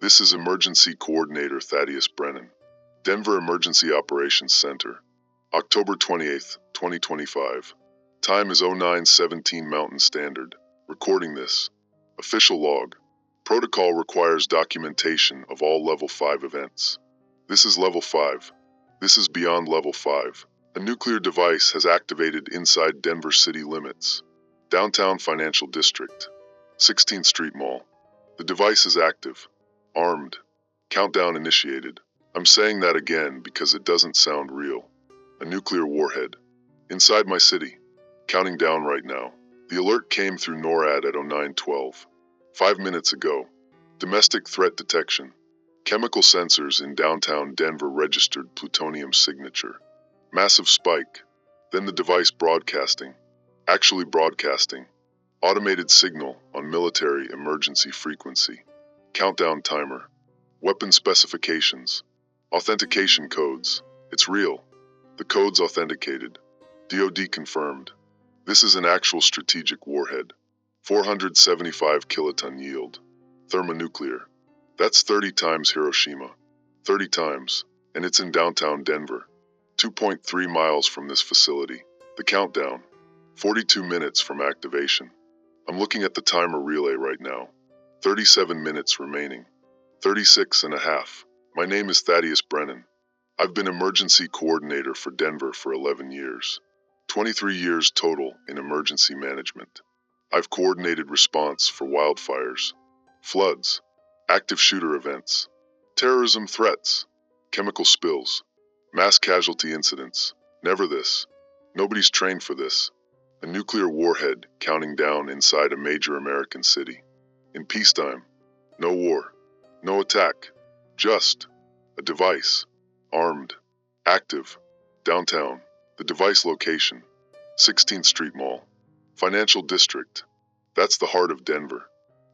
This is Emergency Coordinator Thaddeus Brennan, Denver Emergency Operations Center, October 28th, 2025. Time is 09:17 Mountain Standard. Recording this. Official log. Protocol requires documentation of all Level 5 events. This is Level 5. This is beyond Level 5. A nuclear device has activated inside Denver city limits. Downtown Financial District. 16th Street Mall. The device is active. Armed. Countdown initiated. I'm saying that again because it doesn't sound real. A nuclear warhead. Inside my city. Counting down right now. The alert came through NORAD at 09:12. 5 minutes ago. Domestic threat detection. Chemical sensors in downtown Denver registered plutonium signature. Massive spike. Then the device broadcasting. Actually broadcasting. Automated signal on military emergency frequency. Countdown timer. Weapon specifications. Authentication codes. It's real. The code's authenticated. DoD confirmed. This is an actual strategic warhead. 475 kiloton yield. Thermonuclear. That's 30 times Hiroshima. 30 times. And it's in downtown Denver. 2.3 miles from this facility. The countdown. 42 minutes from activation. I'm looking at the timer relay right now. 37 minutes remaining. 36 and a half. My name is Thaddeus Brennan. I've been emergency coordinator for Denver for 11 years. 23 years total in emergency management. I've coordinated response for wildfires, floods, active shooter events, terrorism threats, chemical spills, mass casualty incidents. Never this. Nobody's trained for this. A nuclear warhead counting down inside a major American city. In peacetime, no war, no attack, just a device, armed, active, downtown, the device location, 16th Street Mall, Financial District. That's the heart of Denver.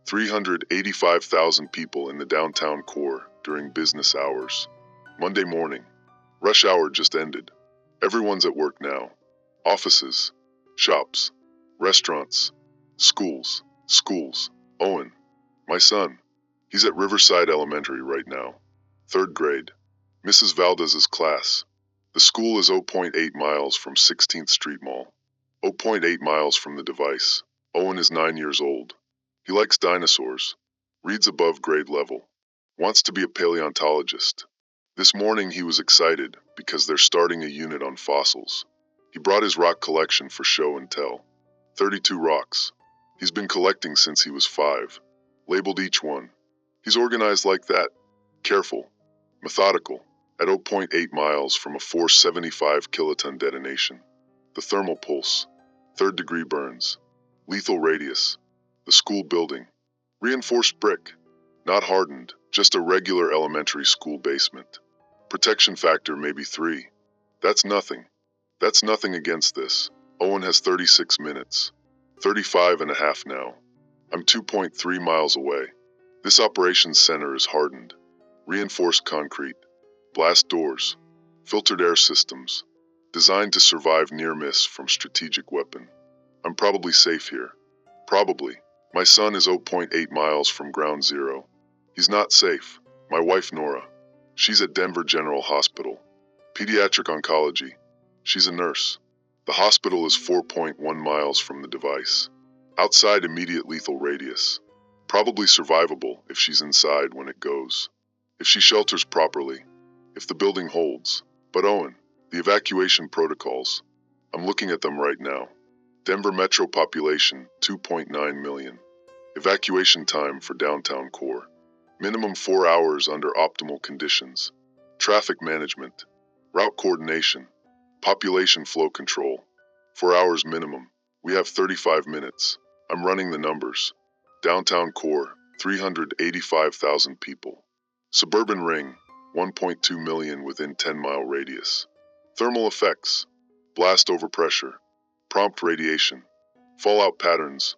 385,000 people in the downtown core during business hours. Monday morning, rush hour just ended. Everyone's at work now. Offices, shops, restaurants, schools. Owen, my son, he's at Riverside Elementary right now. 3rd grade. Mrs. Valdez's class. The school is 0.8 miles from 16th Street Mall. 0.8 miles from the device. Owen is 9 years old. He likes dinosaurs. Reads above grade level. Wants to be a paleontologist. This morning he was excited because they're starting a unit on fossils. He brought his rock collection for show and tell. 32 rocks. He's been collecting since he was 5. Labeled each one. He's organized like that. Careful. Methodical. At 0.8 miles from a 475 kiloton detonation. The thermal pulse. 3rd degree burns. Lethal radius. The school building. Reinforced brick. Not hardened, just a regular elementary school basement. Protection factor maybe 3. That's nothing. That's nothing against this. Owen has 36 minutes. 35 and a half now. I'm 2.3 miles away. This operations center is hardened. Reinforced concrete. Blast doors. Filtered air systems. Designed to survive near miss from strategic weapon. I'm probably safe here. Probably. My son is 0.8 miles from ground zero. He's not safe. My wife Nora. She's at Denver General Hospital. Pediatric oncology. She's a nurse. The hospital is 4.1 miles from the device. Outside immediate lethal radius. Probably survivable if she's inside when it goes. If she shelters properly. If the building holds. But Owen, the evacuation protocols. I'm looking at them right now. Denver metro population, 2.9 million. Evacuation time for downtown core. Minimum 4 hours under optimal conditions. Traffic management. Route coordination. Population flow control. 4 hours minimum. We have 35 minutes. I'm running the numbers. Downtown core, 385,000 people. Suburban ring, 1.2 million within 10-mile radius. Thermal effects. Blast overpressure. Prompt radiation. Fallout patterns.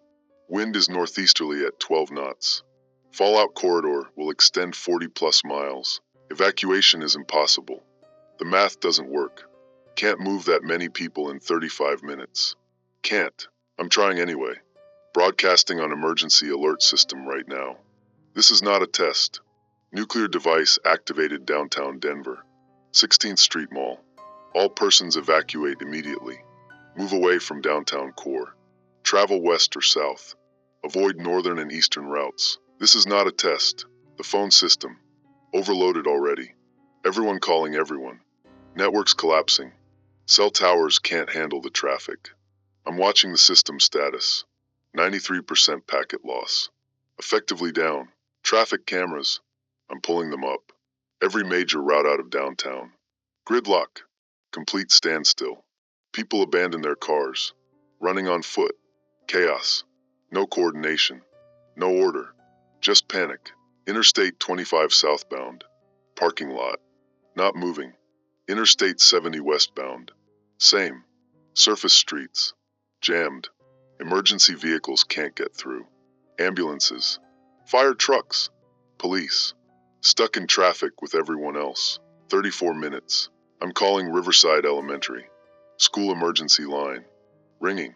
Wind is northeasterly at 12 knots. Fallout corridor will extend 40+ miles. Evacuation is impossible. The math doesn't work. Can't move that many people in 35 minutes. Can't. I'm trying anyway. Broadcasting on emergency alert system right now. This is not a test. Nuclear device activated downtown Denver. 16th Street Mall. All persons evacuate immediately. Move away from downtown core. Travel west or south. Avoid northern and eastern routes. This is not a test. The phone system. Overloaded already. Everyone calling everyone. Networks collapsing. Cell towers can't handle the traffic. I'm watching the system status. 93% packet loss. Effectively down. Traffic cameras. I'm pulling them up. Every major route out of downtown. Gridlock. Complete standstill. People abandon their cars. Running on foot. Chaos. No coordination. No order. Just panic. Interstate 25 southbound. Parking lot. Not moving. Interstate 70 westbound. Same. Surface streets. Jammed. Emergency vehicles can't get through. Ambulances. Fire trucks. Police. Stuck in traffic with everyone else. 34 minutes. I'm calling Riverside Elementary. School emergency line. Ringing.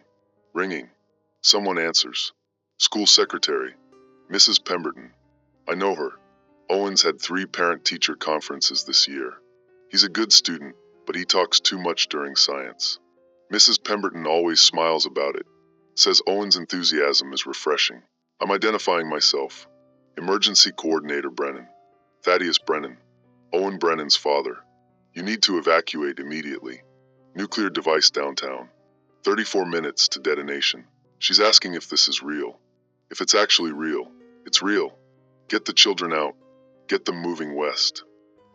Ringing. Someone answers. School secretary. Mrs. Pemberton. I know her. Owens had 3 parent-teacher conferences this year. He's a good student, but he talks too much during science. Mrs. Pemberton always smiles about it. Says Owen's enthusiasm is refreshing. I'm identifying myself. Emergency Coordinator Brennan. Thaddeus Brennan. Owen Brennan's father. You need to evacuate immediately. Nuclear device downtown. 34 minutes to detonation. She's asking if this is real. If it's actually real. It's real. Get the children out. Get them moving west.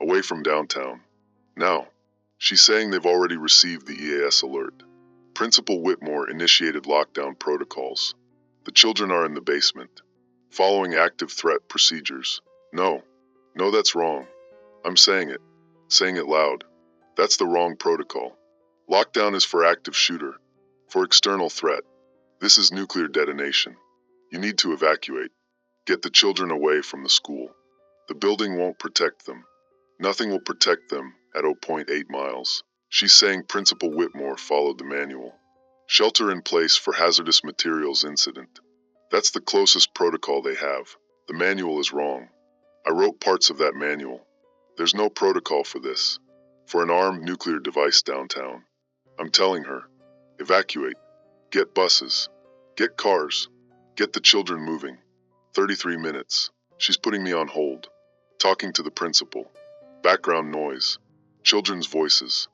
Away from downtown. Now. She's saying they've already received the EAS alert. Principal Whitmore initiated lockdown protocols. The children are in the basement. Following active threat procedures. No. No, that's wrong. I'm saying it. Saying it loud. That's the wrong protocol. Lockdown is for active shooter. For external threat. This is nuclear detonation. You need to evacuate. Get the children away from the school. The building won't protect them. Nothing will protect them at 0.8 miles. She's saying Principal Whitmore followed the manual. Shelter in place for hazardous materials incident. That's the closest protocol they have. The manual is wrong. I wrote parts of that manual. There's no protocol for this. For an armed nuclear device downtown. I'm telling her. Evacuate. Get buses. Get cars. Get the children moving. 33 minutes. She's putting me on hold. Talking to the principal. Background noise. Children's voices.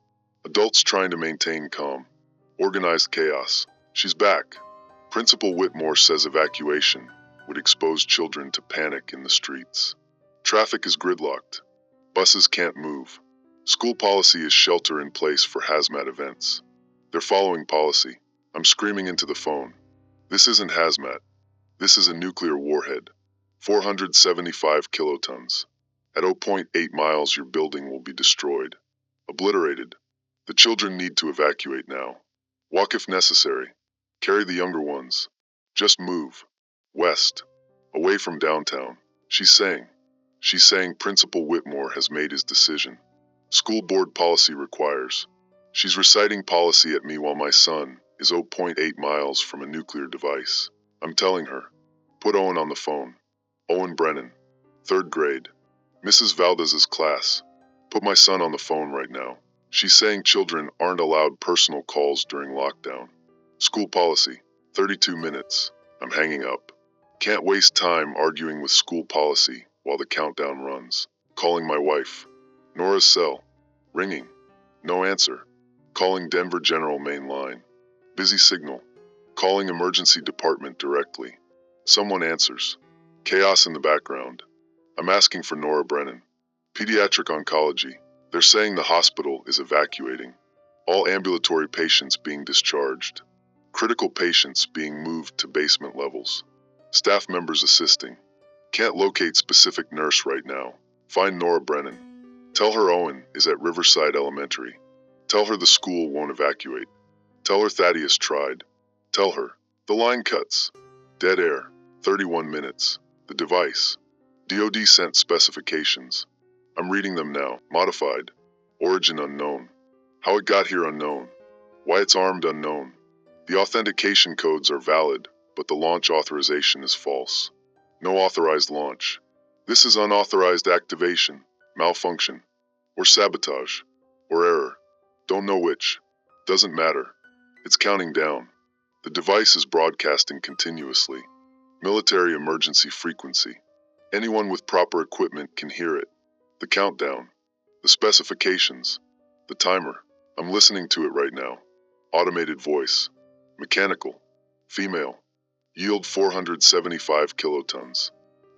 Adults trying to maintain calm. Organized chaos. She's back. Principal Whitmore says evacuation would expose children to panic in the streets. Traffic is gridlocked. Buses can't move. School policy is shelter in place for hazmat events. They're following policy. I'm screaming into the phone. This isn't hazmat. This is a nuclear warhead. 475 kilotons. At 0.8 miles, your building will be destroyed. Obliterated. The children need to evacuate now. Walk if necessary. Carry the younger ones. Just move. West. Away from downtown. She's saying. She's saying Principal Whitmore has made his decision. School board policy requires. She's reciting policy at me while my son is 0.8 miles from a nuclear device. I'm telling her. Put Owen on the phone. Owen Brennan. 3rd grade. Mrs. Valdez's class. Put my son on the phone right now. She's saying children aren't allowed personal calls during lockdown. School policy. 32 minutes. I'm hanging up. Can't waste time arguing with school policy while the countdown runs. Calling my wife. Nora's cell. Ringing. No answer. Calling Denver General main line. Busy signal. Calling emergency department directly. Someone answers. Chaos in the background. I'm asking for Nora Brennan. Pediatric oncology. They're saying the hospital is evacuating. All ambulatory patients being discharged. Critical patients being moved to basement levels. Staff members assisting. Can't locate specific nurse right now. Find Nora Brennan. Tell her Owen is at Riverside Elementary. Tell her the school won't evacuate. Tell her Thaddeus tried. Tell her. The line cuts. Dead air. 31 minutes. The device. DoD sent specifications. I'm reading them now. Modified. Origin unknown. How it got here unknown. Why it's armed unknown. The authentication codes are valid, but the launch authorization is false. No authorized launch. This is unauthorized activation, malfunction, or sabotage, or error. Don't know which. Doesn't matter. It's counting down. The device is broadcasting continuously. Military emergency frequency. Anyone with proper equipment can hear it. The countdown. The specifications. The timer. I'm listening to it right now. Automated voice. Mechanical. Female. Yield 475 kilotons.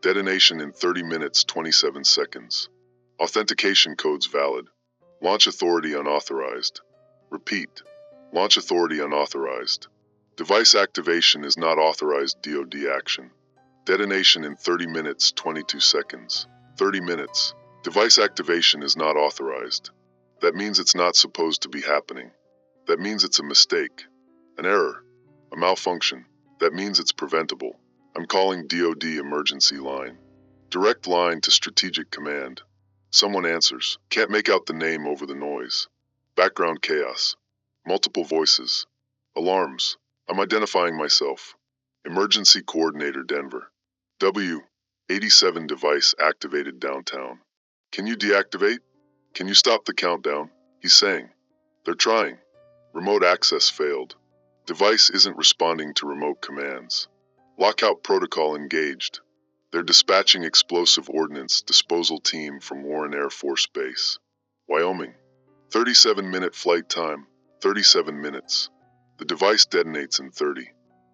Detonation in 30 minutes 27 seconds. Authentication codes valid. Launch authority unauthorized. Repeat. Launch authority unauthorized. Device activation is not authorized DoD action. Detonation in 30 minutes 22 seconds. 30 minutes. Device activation is not authorized. That means it's not supposed to be happening. That means it's a mistake. An error. A malfunction. That means it's preventable. I'm calling DoD emergency line. Direct line to strategic command. Someone answers. Can't make out the name over the noise. Background chaos. Multiple voices. Alarms. I'm identifying myself. Emergency Coordinator Denver. W. 87 device activated downtown. Can you deactivate? Can you stop the countdown? He's saying. They're trying. Remote access failed. Device isn't responding to remote commands. Lockout protocol engaged. They're dispatching explosive ordnance disposal team from Warren Air Force Base. Wyoming. 37-minute flight time. 37 minutes. The device detonates in 30.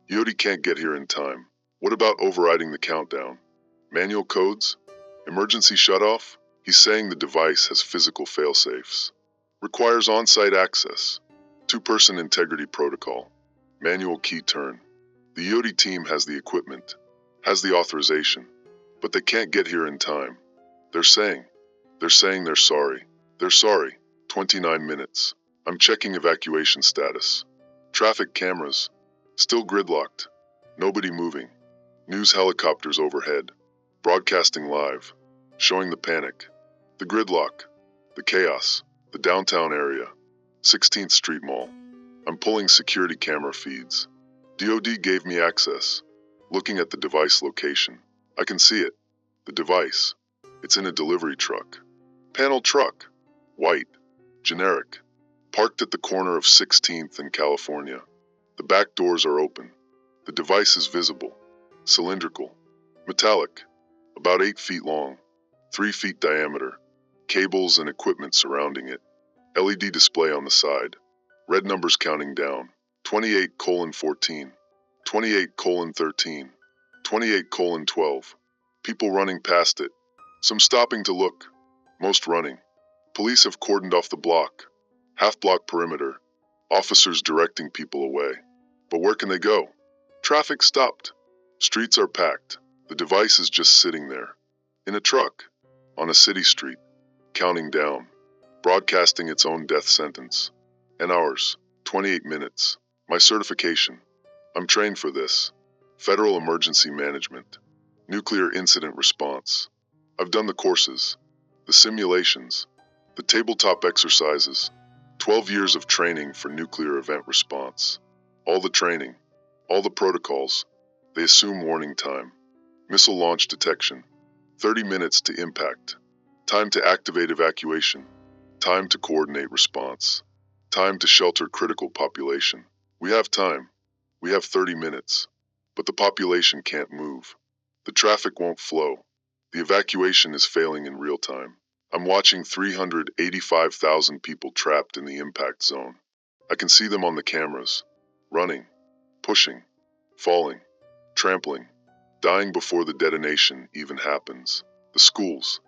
Yodi can't get here in time. What about overriding the countdown? Manual codes? Emergency shutoff? He's saying the device has physical failsafes. Requires on-site access. Two-person integrity protocol. Manual key turn. The Yodi team has the equipment, has the authorization, but they can't get here in time. They're saying they're sorry. They're sorry. 29 minutes. I'm checking evacuation status. Traffic cameras. Still gridlocked. Nobody moving. News helicopters overhead. Broadcasting live. Showing the panic. The gridlock. The chaos. The downtown area. 16th Street Mall. I'm pulling security camera feeds. DoD gave me access. Looking at the device location. I can see it. The device. It's in a delivery truck. Panel truck. White. Generic. Parked at the corner of 16th and California. The back doors are open. The device is visible. Cylindrical. Metallic. About 8 feet long. 3 feet diameter. Cables and equipment surrounding it. LED display on the side. Red numbers counting down. 28:14. 28:13. 28:12. People running past it. Some stopping to look. Most running. Police have cordoned off the block. Half-block perimeter. Officers directing people away. But where can they go? Traffic stopped. Streets are packed. The device is just sitting there. In a truck. On a city street. Counting down. Broadcasting its own death sentence. And ours. 28 minutes. My certification. I'm trained for this. Federal Emergency Management. Nuclear Incident Response. I've done the courses. The simulations. The tabletop exercises. 12 years of training for nuclear event response. All the training. All the protocols. They assume warning time. Missile launch detection. 30 minutes to impact. Time to activate evacuation. Time to coordinate response. Time to shelter critical population. We have time. We have 30 minutes. But the population can't move. The traffic won't flow. The evacuation is failing in real time. I'm watching 385,000 people trapped in the impact zone. I can see them on the cameras. Running. Pushing. Falling. Trampling. Dying before the detonation even happens. The schools.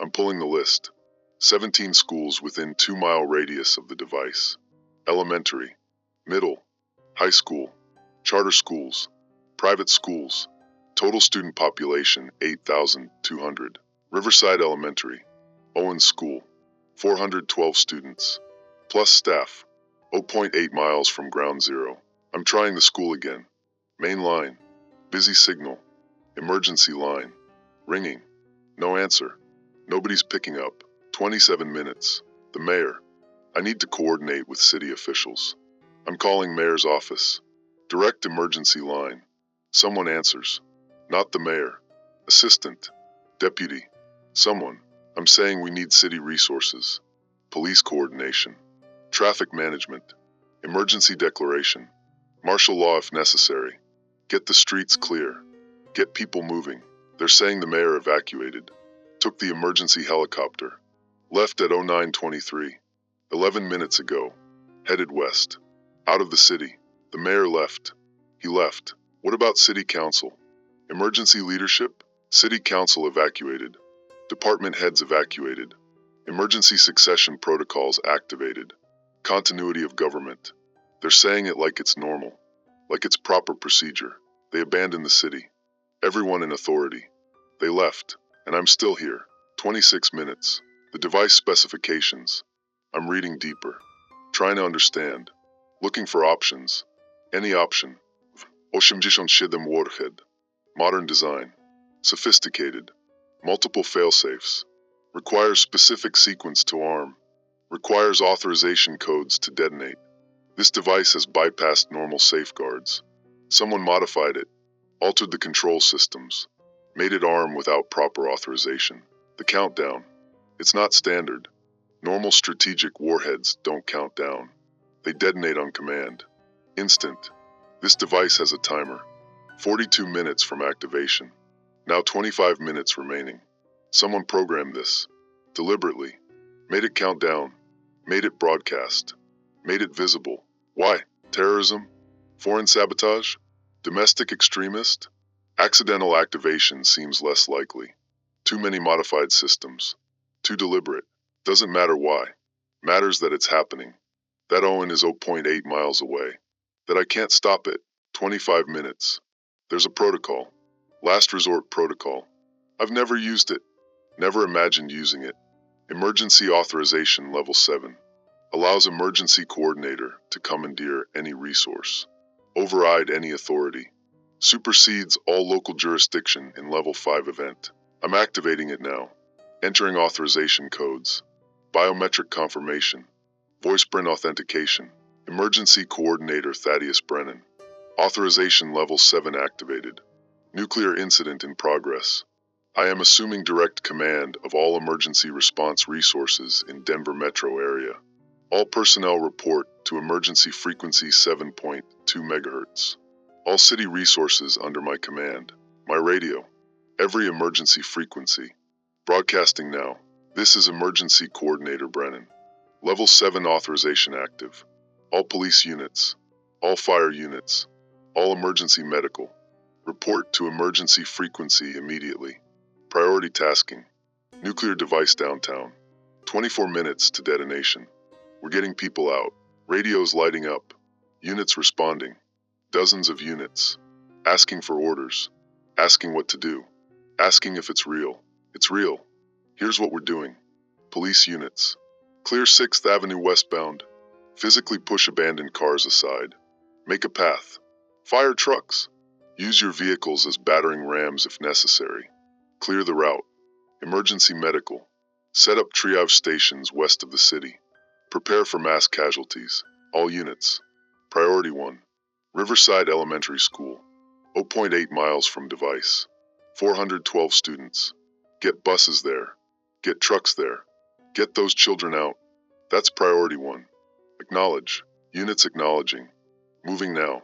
I'm pulling the list. 17 schools within 2-mile radius of the device. Elementary. Middle. High school. Charter schools. Private schools. Total student population 8,200. Riverside Elementary. Owens School. 412 students. Plus staff. 0.8 miles from ground zero. I'm trying the school again. Main line. Busy signal. Emergency line. Ringing. No answer. Nobody's picking up. 27 minutes. The mayor. I need to coordinate with city officials. I'm calling mayor's office. Direct emergency line. Someone answers. Not the mayor. Assistant. Deputy. Someone. I'm saying we need city resources. Police coordination. Traffic management. Emergency declaration. Martial law if necessary. Get the streets clear. Get people moving. They're saying the mayor evacuated. Took the emergency helicopter. Left at 09:23. 11 minutes ago. Headed west. Out of the city. The mayor left. He left. What about city council? Emergency leadership? City council evacuated. Department heads evacuated. Emergency succession protocols activated. Continuity of government. They're saying it like it's normal. Like it's proper procedure. They abandoned the city. Everyone in authority. They left. And I'm still here. 26 minutes. The device specifications. I'm reading deeper. Trying to understand. Looking for options. Any option. 87 Warhead. Modern design. Sophisticated. Multiple failsafes. Requires specific sequence to arm. Requires authorization codes to detonate. This device has bypassed normal safeguards. Someone modified it. Altered the control systems. Made it arm without proper authorization. The countdown. It's not standard. Normal strategic warheads don't count down. They detonate on command. Instant. This device has a timer. 42 minutes from activation. Now 25 minutes remaining. Someone programmed this. Deliberately. Made it count down. Made it broadcast. Made it visible. Why? Terrorism? Foreign sabotage? Domestic extremist? Accidental activation seems less likely. Too many modified systems. Too deliberate. Doesn't matter why. Matters that it's happening. That Owen is 0.8 miles away. That I can't stop it. 25 minutes. There's a protocol. Last resort protocol. I've never used it. Never imagined using it. Emergency authorization level 7. Allows emergency coordinator to commandeer any resource. Override any authority. Supersedes all local jurisdiction in level 5 event. I'm activating it now. Entering authorization codes. Biometric confirmation. Voice print authentication. Emergency coordinator Thaddeus Brennan. Authorization level 7 activated. Nuclear incident in progress. I am assuming direct command of all emergency response resources in Denver metro area. All personnel report to emergency frequency 7.2 MHz. All city resources under my command. My radio. Every emergency frequency. Broadcasting now. This is Emergency Coordinator Brennan. Level 7 authorization active. All police units. All fire units. All emergency medical. Report to emergency frequency immediately. Priority tasking. Nuclear device downtown. 24 minutes to detonation. We're getting people out. Radios lighting up. Units responding. Dozens of units. Asking for orders. Asking what to do. Asking if it's real. It's real. Here's what we're doing. Police units. Clear 6th Avenue westbound. Physically push abandoned cars aside. Make a path. Fire trucks. Use your vehicles as battering rams if necessary. Clear the route. Emergency medical. Set up triage stations west of the city. Prepare for mass casualties. All units. Priority 1. Riverside Elementary School. 0.8 miles from device. 412 students. Get buses there. Get trucks there. Get those children out. That's priority 1. Acknowledge. Units acknowledging. Moving now.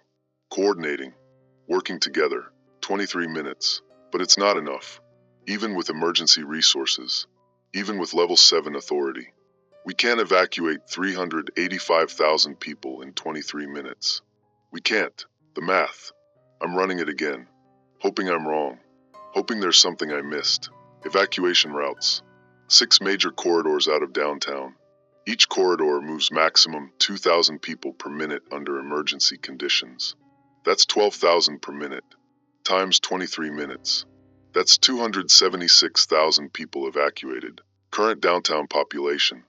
Coordinating. Working together. 23 minutes. But it's not enough. Even with emergency resources. Even with level 7 authority. We can't evacuate 385,000 people in 23 minutes. We can't. The math. I'm running it again. Hoping I'm wrong. Hoping there's something I missed. Evacuation routes. 6 major corridors out of downtown. Each corridor moves maximum 2,000 people per minute under emergency conditions. That's 12,000 per minute. Times 23 minutes. That's 276,000 people evacuated. Current downtown population.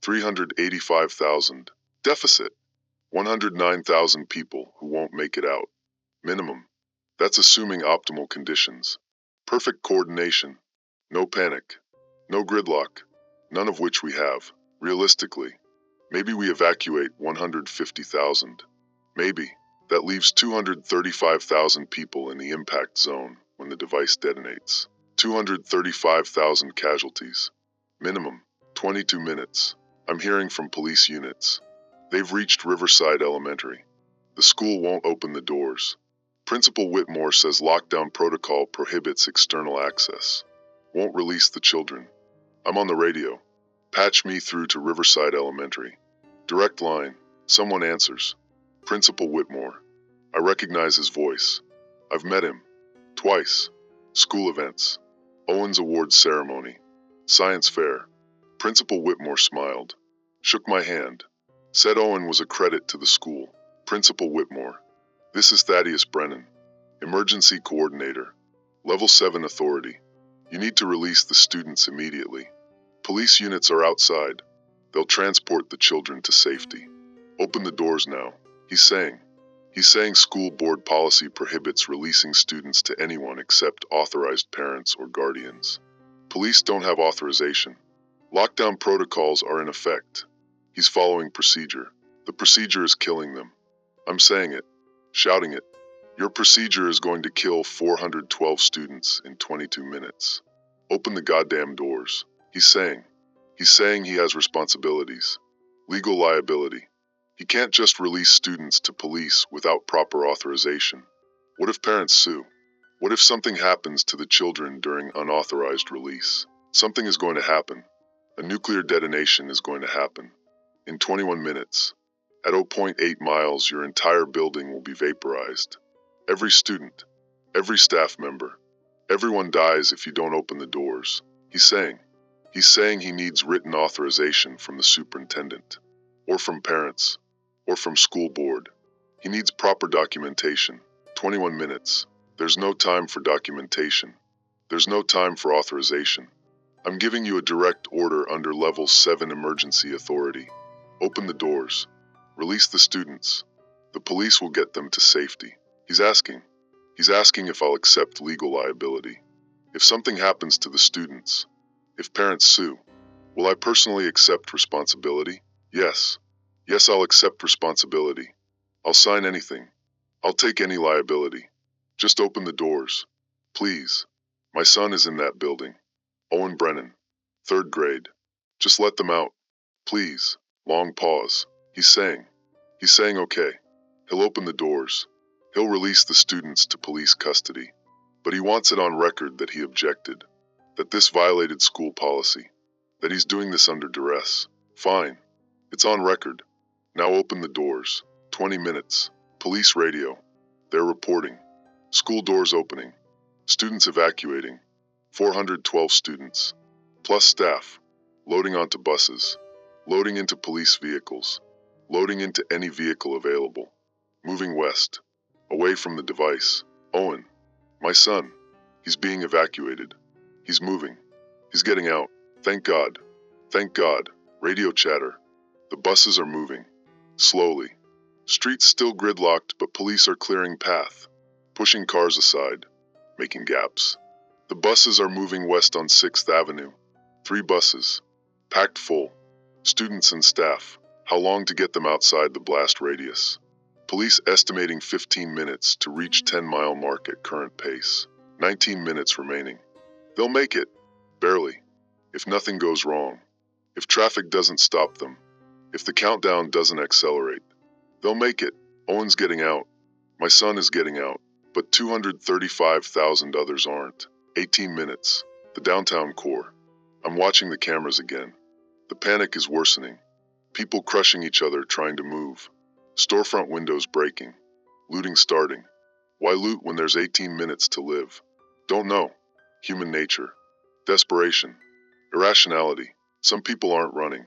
385,000. Deficit. 109,000 people who won't make it out. Minimum. That's assuming optimal conditions. Perfect coordination. No panic. No gridlock. None of which we have. Realistically. Maybe we evacuate 150,000. Maybe. That leaves 235,000 people in the impact zone when the device detonates. 235,000 casualties. Minimum, 22 minutes. I'm hearing from police units. They've reached Riverside Elementary. The school won't open the doors. Principal Whitmore says lockdown protocol prohibits external access. Won't release the children. I'm on the radio. Patch me through to Riverside Elementary. Direct line. Someone answers. Principal Whitmore. I recognize his voice. I've met him. Twice. School events. Owens Awards ceremony. Science fair. Principal Whitmore smiled. Shook my hand. Said Owen was a credit to the school. Principal Whitmore. This is Thaddeus Brennan. Emergency Coordinator. Level 7 Authority. You need to release the students immediately. Police units are outside. They'll transport the children to safety. Open the doors now. He's saying school board policy prohibits releasing students to anyone except authorized parents or guardians. Police don't have authorization. Lockdown protocols are in effect. He's following procedure. The procedure is killing them. I'm saying it, shouting it. Your procedure is going to kill 412 students in 22 minutes. Open the goddamn doors. He's saying he has responsibilities. Legal liability. He can't just release students to police without proper authorization. What if parents sue? What if something happens to the children during unauthorized release? Something is going to happen. A nuclear detonation is going to happen. In 21 minutes. At 0.8 miles, your entire building will be vaporized. Every student, every staff member, everyone dies if you don't open the doors. He's saying he needs written authorization from the superintendent, or from parents, or from school board. He needs proper documentation. 21 minutes. There's no time for documentation. There's no time for authorization. I'm giving you a direct order under Level 7 Emergency Authority. Open the doors. Release the students. The police will get them to safety. He's asking if I'll accept legal liability. If something happens to the students, if parents sue, will I personally accept responsibility? Yes. Yes, I'll accept responsibility. I'll sign anything. I'll take any liability. Just open the doors. Please. My son is in that building. Owen Brennan. 3rd grade. Just let them out. Please. Long pause. He's saying okay. He'll open the doors. He'll release the students to police custody. But he wants it on record that he objected. That this violated school policy. That he's doing this under duress. Fine. It's on record. Now open the doors. 20 minutes. Police radio. They're reporting. School doors opening. Students evacuating. 412 students. Plus staff. Loading onto buses. Loading into police vehicles. Loading into any vehicle available. Moving west. Away from the device. Owen. My son. He's being evacuated. He's moving. He's getting out. Thank God. Thank God. Radio chatter. The buses are moving. Slowly. Streets still gridlocked, but police are clearing path. Pushing cars aside. Making gaps. The buses are moving west on 6th Avenue. 3 buses. Packed full. Students and staff. How long to get them outside the blast radius? Police estimating 15 minutes to reach 10-mile mark at current pace. 19 minutes remaining. They'll make it. Barely. If nothing goes wrong. If traffic doesn't stop them. If the countdown doesn't accelerate. They'll make it. Owen's getting out. My son is getting out. But 235,000 others aren't. 18 minutes. The downtown core. I'm watching the cameras again. The panic is worsening. People crushing each other trying to move. Storefront windows breaking. Looting starting. Why loot when there's 18 minutes to live? Don't know. Human nature. Desperation. Irrationality. Some people aren't running.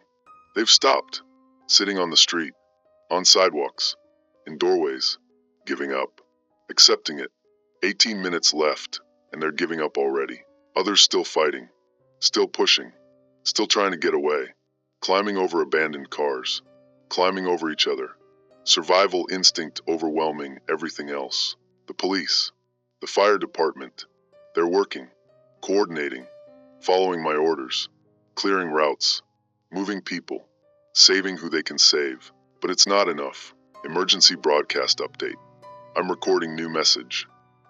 They've stopped. Sitting on the street. On sidewalks. In doorways. Giving up. Accepting it. 18 minutes left, and they're giving up already. Others still fighting. Still pushing. Still trying to get away. Climbing over abandoned cars. Climbing over each other. Survival instinct overwhelming everything else. The police. The fire department. They're working. Coordinating. Following my orders. Clearing routes. Moving people. Saving who they can save. But it's not enough. Emergency broadcast update. I'm recording new message.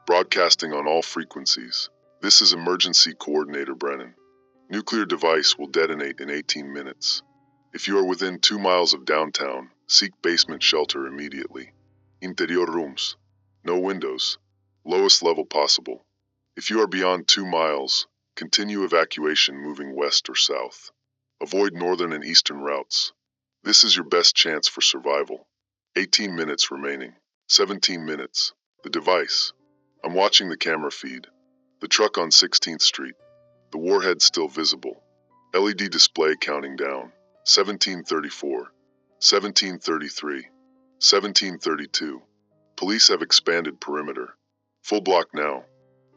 Broadcasting on all frequencies. This is Emergency Coordinator Brennan. Nuclear device will detonate in 18 minutes. If you are within 2 miles of downtown, seek basement shelter immediately. Interior rooms. No windows. Lowest level possible. If you are beyond 2 miles, continue evacuation moving west or south. Avoid northern and eastern routes. This is your best chance for survival. 18 minutes remaining. 17 minutes. The device. I'm watching the camera feed. The truck on 16th Street. The Warhead still visible. LED display counting down. 1734. 1733. 1732. Police have expanded perimeter. Full block now.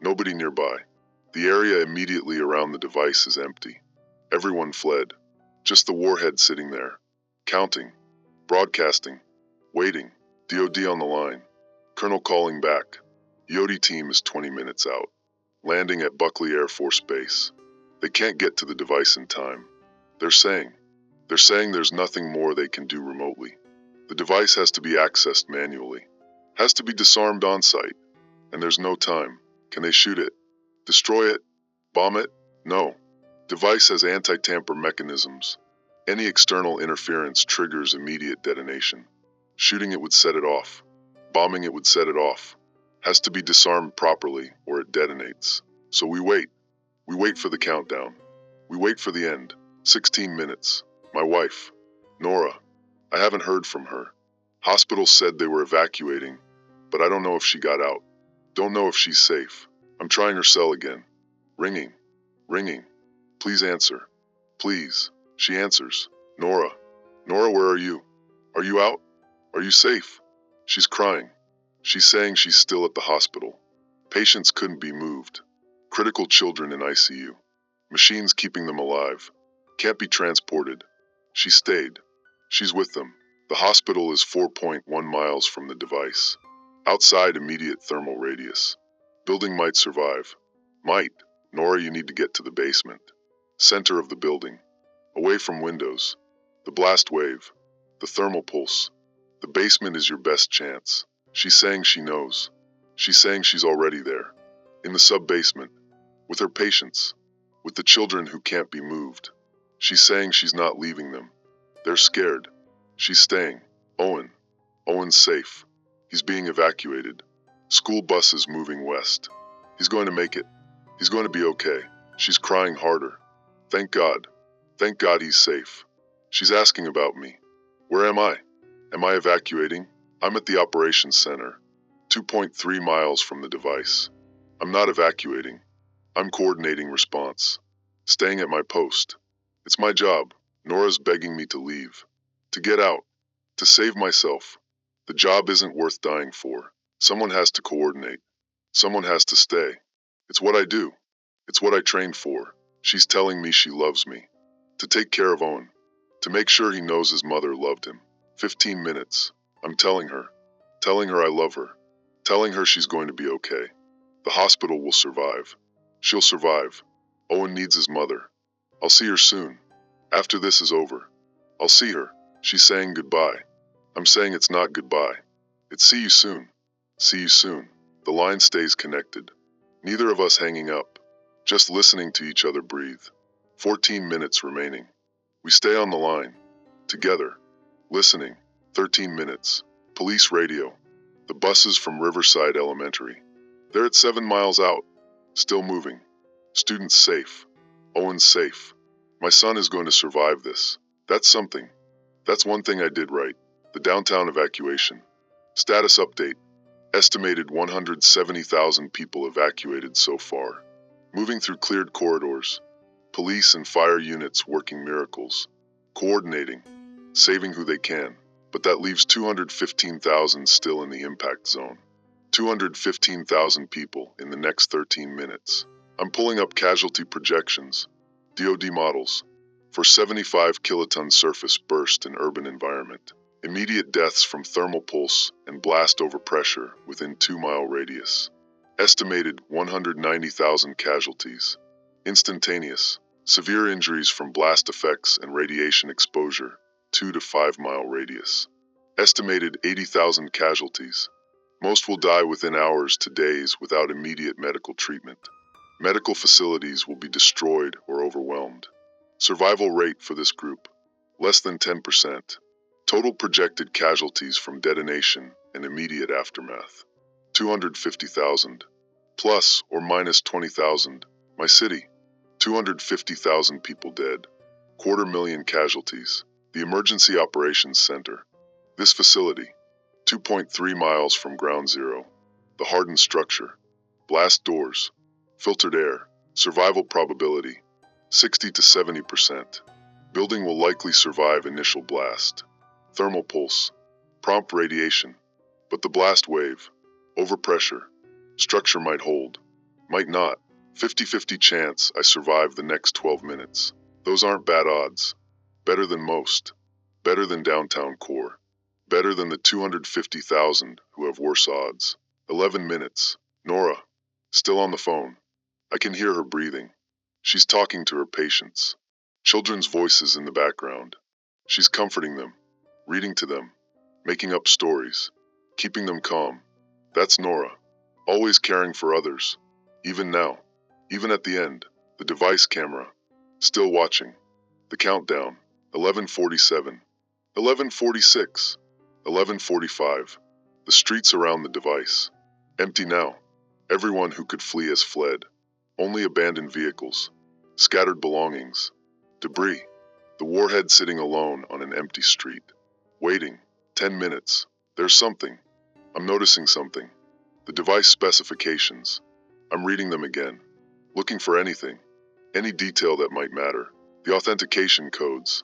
Nobody nearby. The area immediately around the device is empty. Everyone fled. Just the Warhead sitting there. Counting. Broadcasting. Waiting. DOD on the line. Colonel calling back. Yodi team is 20 minutes out. Landing at Buckley Air Force Base. They can't get to the device in time. They're saying there's nothing more they can do remotely. The device has to be accessed manually. Has to be disarmed on site. And there's no time. Can they shoot it? Destroy it? Bomb it? No. Device has anti-tamper mechanisms. Any external interference triggers immediate detonation. Shooting it would set it off. Bombing it would set it off. Has to be disarmed properly or it detonates. So we wait. We wait for the countdown. We wait for the end. 16 minutes. My wife, Nora. I haven't heard from her. Hospital said they were evacuating, but I don't know if she got out. Don't know if she's safe. I'm trying her cell again. Ringing. Ringing. Please answer. Please. She answers. Nora. Nora, where are you? Are you out? Are you safe? She's crying. She's saying she's still at the hospital. Patients couldn't be moved. Critical children in ICU. Machines keeping them alive. Can't be transported. She stayed. She's with them. The hospital is 4.1 miles from the device. Outside immediate thermal radius. Building might survive. Might. Nora, you need to get to the basement. Center of the building. Away from windows. The blast wave. The thermal pulse. The basement is your best chance. She's saying she knows. She's saying she's already there. In the sub-basement. With her patients. With the children who can't be moved. She's saying she's not leaving them. They're scared. She's staying. Owen. Owen's safe. He's being evacuated. School bus is moving west. He's going to make it. He's going to be okay. She's crying harder. Thank God. Thank God he's safe. She's asking about me. Where am I? Am I evacuating? I'm at the operations center. 2.3 miles from the device. I'm not evacuating. I'm coordinating response. Staying at my post. It's my job. Nora's begging me to leave. To get out. To save myself. The job isn't worth dying for. Someone has to coordinate. Someone has to stay. It's what I do. It's what I trained for. She's telling me she loves me. To take care of Owen. To make sure he knows his mother loved him. 15 minutes. I'm telling her. Telling her I love her. Telling her she's going to be okay. The hospital will survive. She'll survive. Owen needs his mother. I'll see her soon. After this is over. I'll see her. She's saying goodbye. I'm saying it's not goodbye. It's see you soon. See you soon. The line stays connected. Neither of us hanging up. Just listening to each other breathe. 14 minutes remaining. We stay on the line. Together. Listening. 13 minutes. Police radio. The buses from Riverside Elementary. They're at 7 miles out. Still moving. Students safe. Owen's safe. My son is going to survive this. That's something. That's one thing I did right. The downtown evacuation. Status update. Estimated 170,000 people evacuated so far. Moving through cleared corridors. Police and fire units working miracles. Coordinating. Saving who they can. But that leaves 215,000 still in the impact zone. 215,000 people in the next 13 minutes. I'm pulling up casualty projections. DoD models. For 75 kiloton surface burst in urban environment. Immediate deaths from thermal pulse and blast overpressure within 2-mile radius. Estimated 190,000 casualties. Instantaneous. Severe injuries from blast effects and radiation exposure, 2 to 5 mile radius. Estimated 80,000 casualties. Most will die within hours to days without immediate medical treatment. Medical facilities will be destroyed or overwhelmed. Survival rate for this group, less than 10%. Total projected casualties from detonation and immediate aftermath, 250,000. Plus or minus 20,000. My city, 250,000 people dead. 250,000 casualties. The Emergency Operations Center. This facility, 2.3 miles from ground zero. The hardened structure. Blast doors. Filtered air. Survival probability, 60 to 70%. Building will likely survive initial blast. Thermal pulse. Prompt radiation. But the blast wave. Overpressure. Structure might hold. Might not. 50-50 chance I survive the next 12 minutes. Those aren't bad odds. Better than most. Better than downtown core. Better than the 250,000 who have worse odds. 11 minutes. Nora. Still on the phone. I can hear her breathing. She's talking to her patients. Children's voices in the background. She's comforting them. Reading to them. Making up stories. Keeping them calm. That's Nora. Always caring for others. Even now. Even at the end. The device camera. Still watching. The countdown. 11:47. 11:46. 11:45. The streets around the device. Empty now. Everyone who could flee has fled. Only abandoned vehicles. Scattered belongings. Debris. The Warhead sitting alone on an empty street. Waiting. 10 minutes. There's something. I'm noticing something. The device specifications. I'm reading them again. Looking for anything. Any detail that might matter. The authentication codes.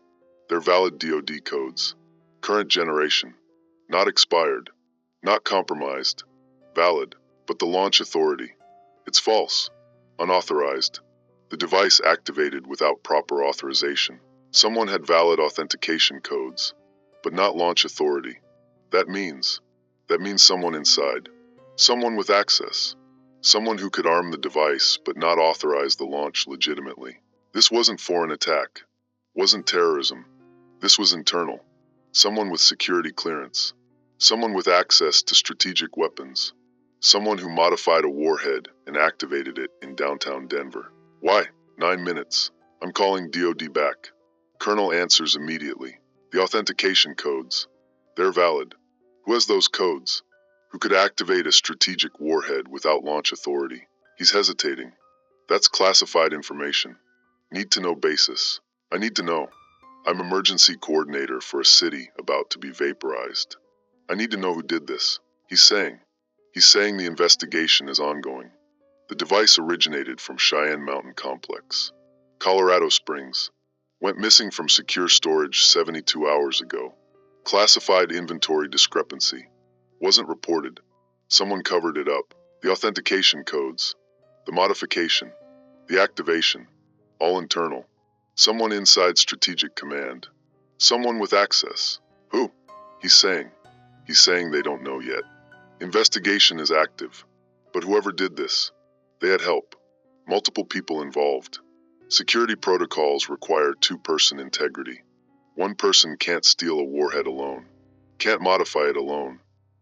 They're valid DoD codes. Current generation. Not expired. Not compromised. Valid. But the launch authority. It's false. Unauthorized. The device activated without proper authorization. Someone had valid authentication codes, but not launch authority. That means someone inside. Someone with access. Someone who could arm the device but not authorize the launch legitimately. This wasn't foreign attack. Wasn't terrorism. This was internal. Someone with security clearance. Someone with access to strategic weapons. Someone who modified a warhead and activated it in downtown Denver. Why? 9 minutes. I'm calling DoD back. Colonel answers immediately. The authentication codes. They're valid. Who has those codes? Who could activate a strategic warhead without launch authority? He's hesitating. That's classified information. Need to know basis. I need to know. I'm emergency coordinator for a city about to be vaporized. I need to know who did this. He's saying the investigation is ongoing. The device originated from Cheyenne Mountain Complex, Colorado Springs. Went missing from secure storage 72 hours ago. Classified inventory discrepancy. Wasn't reported. Someone covered it up. The authentication codes. The modification. The activation. All internal. Someone inside strategic command. Someone with access. Who? He's saying they don't know yet. Investigation is active. But whoever did this, they had help. Multiple people involved. Security protocols require two-person integrity. One person can't steal a warhead alone. Can't modify it alone.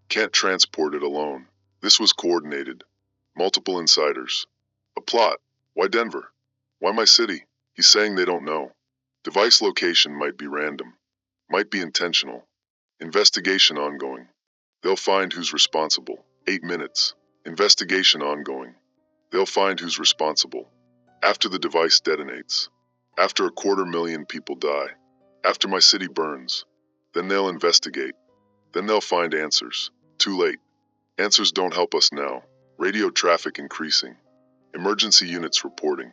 Can't transport it alone. This was coordinated. Multiple insiders. A plot. Why Denver? Why my city? He's saying they don't know. Device location might be random. Might be intentional. Investigation ongoing. They'll find who's responsible. 8 minutes. Investigation ongoing. They'll find who's responsible. After the device detonates. After 250,000 people die. After my city burns. Then they'll investigate. Then they'll find answers. Too late. Answers don't help us now. Radio traffic increasing. Emergency units reporting.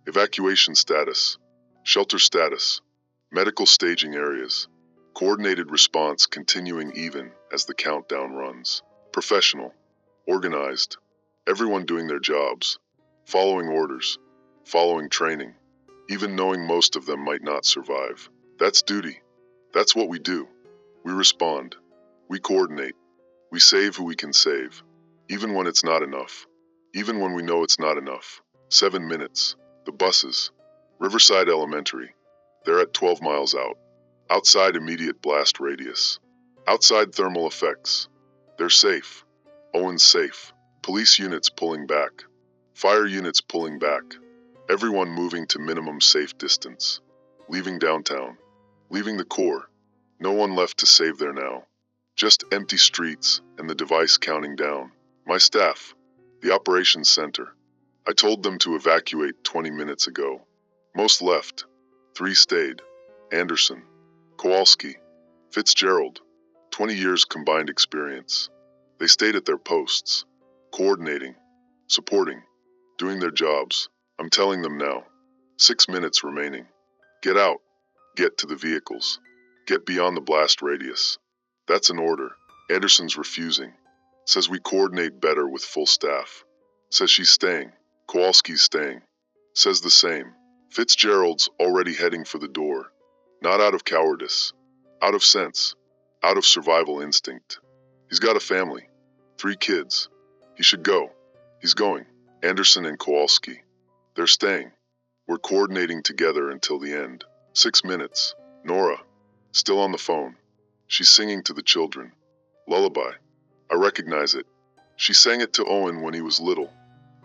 Evacuation status. Shelter status. Medical staging areas. Coordinated response continuing even as the countdown runs. Professional. Organized. Everyone doing their jobs. Following orders. Following training. Even knowing most of them might not survive. That's duty. That's what we do. We respond. We coordinate. We save who we can save. Even when it's not enough. Even when we know it's not enough. 7 minutes. The buses. Riverside Elementary. They're at 12 miles out. Outside immediate blast radius. Outside thermal effects. They're safe. Owen's safe. Police units pulling back. Fire units pulling back. Everyone moving to minimum safe distance. Leaving downtown. Leaving the core. No one left to save there now. Just empty streets and the device counting down. My staff. The operations center. I told them to evacuate 20 minutes ago. Most left. 3 stayed. Anderson. Kowalski. Fitzgerald. 20 years combined experience. They stayed at their posts. Coordinating. Supporting. Doing their jobs. I'm telling them now. 6 minutes remaining. Get out. Get to the vehicles. Get beyond the blast radius. That's an order. Anderson's refusing. Says we coordinate better with full staff. Says she's staying. Kowalski's staying. Says the same. Fitzgerald's already heading for the door. Not out of cowardice. Out of sense. Out of survival instinct. He's got a family. 3 kids. He should go. He's going. Anderson and Kowalski. They're staying. We're coordinating together until the end. 6 minutes. Nora. Still on the phone. She's singing to the children. Lullaby. I recognize it. She sang it to Owen when he was little.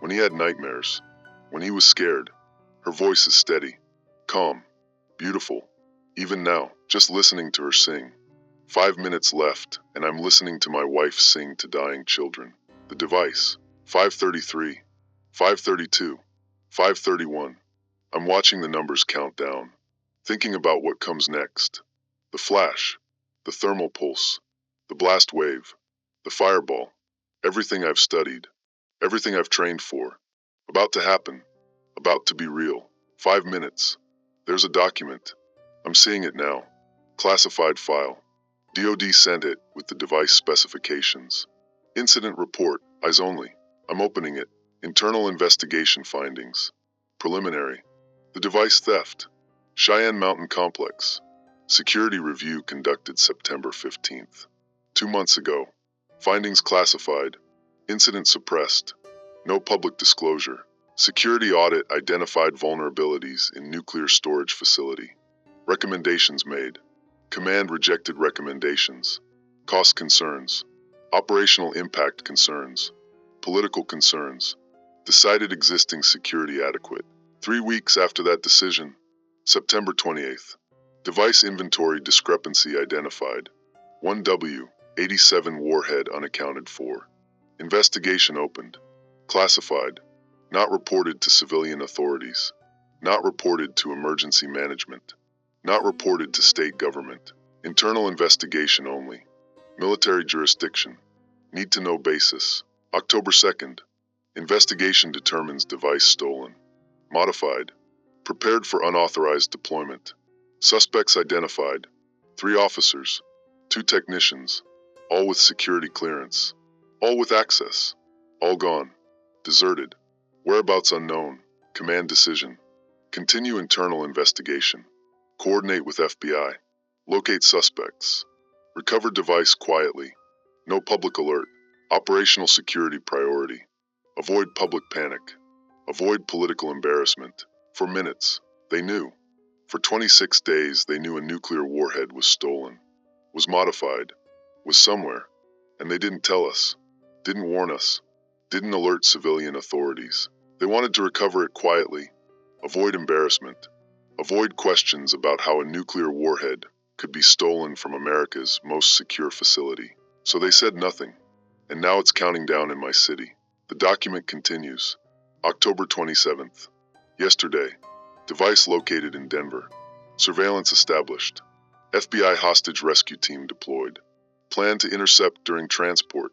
When he had nightmares. When he was scared. Her voice is steady. Calm. Beautiful. Even now, just listening to her sing. 5 minutes left, and I'm listening to my wife sing to dying children. The device. 5:33. 5:32. 5:31. I'm watching the numbers count down. Thinking about what comes next. The flash. The thermal pulse. The blast wave. The fireball. Everything I've studied. Everything I've trained for. About to happen. About to be real. 5 minutes. There's a document. I'm seeing it now. Classified file. DoD sent it with the device specifications. Incident report, eyes only. I'm opening it. Internal investigation findings. Preliminary. The device theft. Cheyenne Mountain Complex. Security review conducted September 15th. 2 months ago. Findings classified. Incident suppressed. No public disclosure. Security audit identified vulnerabilities in nuclear storage facility. Recommendations made. Command rejected recommendations. Cost concerns. Operational impact concerns. Political concerns. Decided existing security adequate. 3 weeks after that decision. September 28th. Device inventory discrepancy identified. 1W, 87 Warhead unaccounted for. Investigation opened. Classified. Not reported to civilian authorities. Not reported to emergency management. Not reported to state government. Internal investigation only. Military jurisdiction. Need to know basis. October 2nd. Investigation determines device stolen. Modified. Prepared for unauthorized deployment. Suspects identified. 3 officers. 2 technicians. All with security clearance. All with access. All gone. Deserted. Whereabouts unknown. Command decision. Continue internal investigation. Coordinate with FBI. Locate suspects. Recover device quietly. No public alert. Operational security priority. Avoid public panic. Avoid political embarrassment. For minutes, they knew. For 26 days, they knew a nuclear warhead was stolen. Was modified. Was somewhere. And they didn't tell us. Didn't warn us. Didn't alert civilian authorities. They wanted to recover it quietly. Avoid embarrassment. Avoid questions about how a nuclear warhead could be stolen from America's most secure facility. So they said nothing. And now it's counting down in my city. The document continues. October 27th. Yesterday. Device located in Denver. Surveillance established. FBI hostage rescue team deployed. Plan to intercept during transport.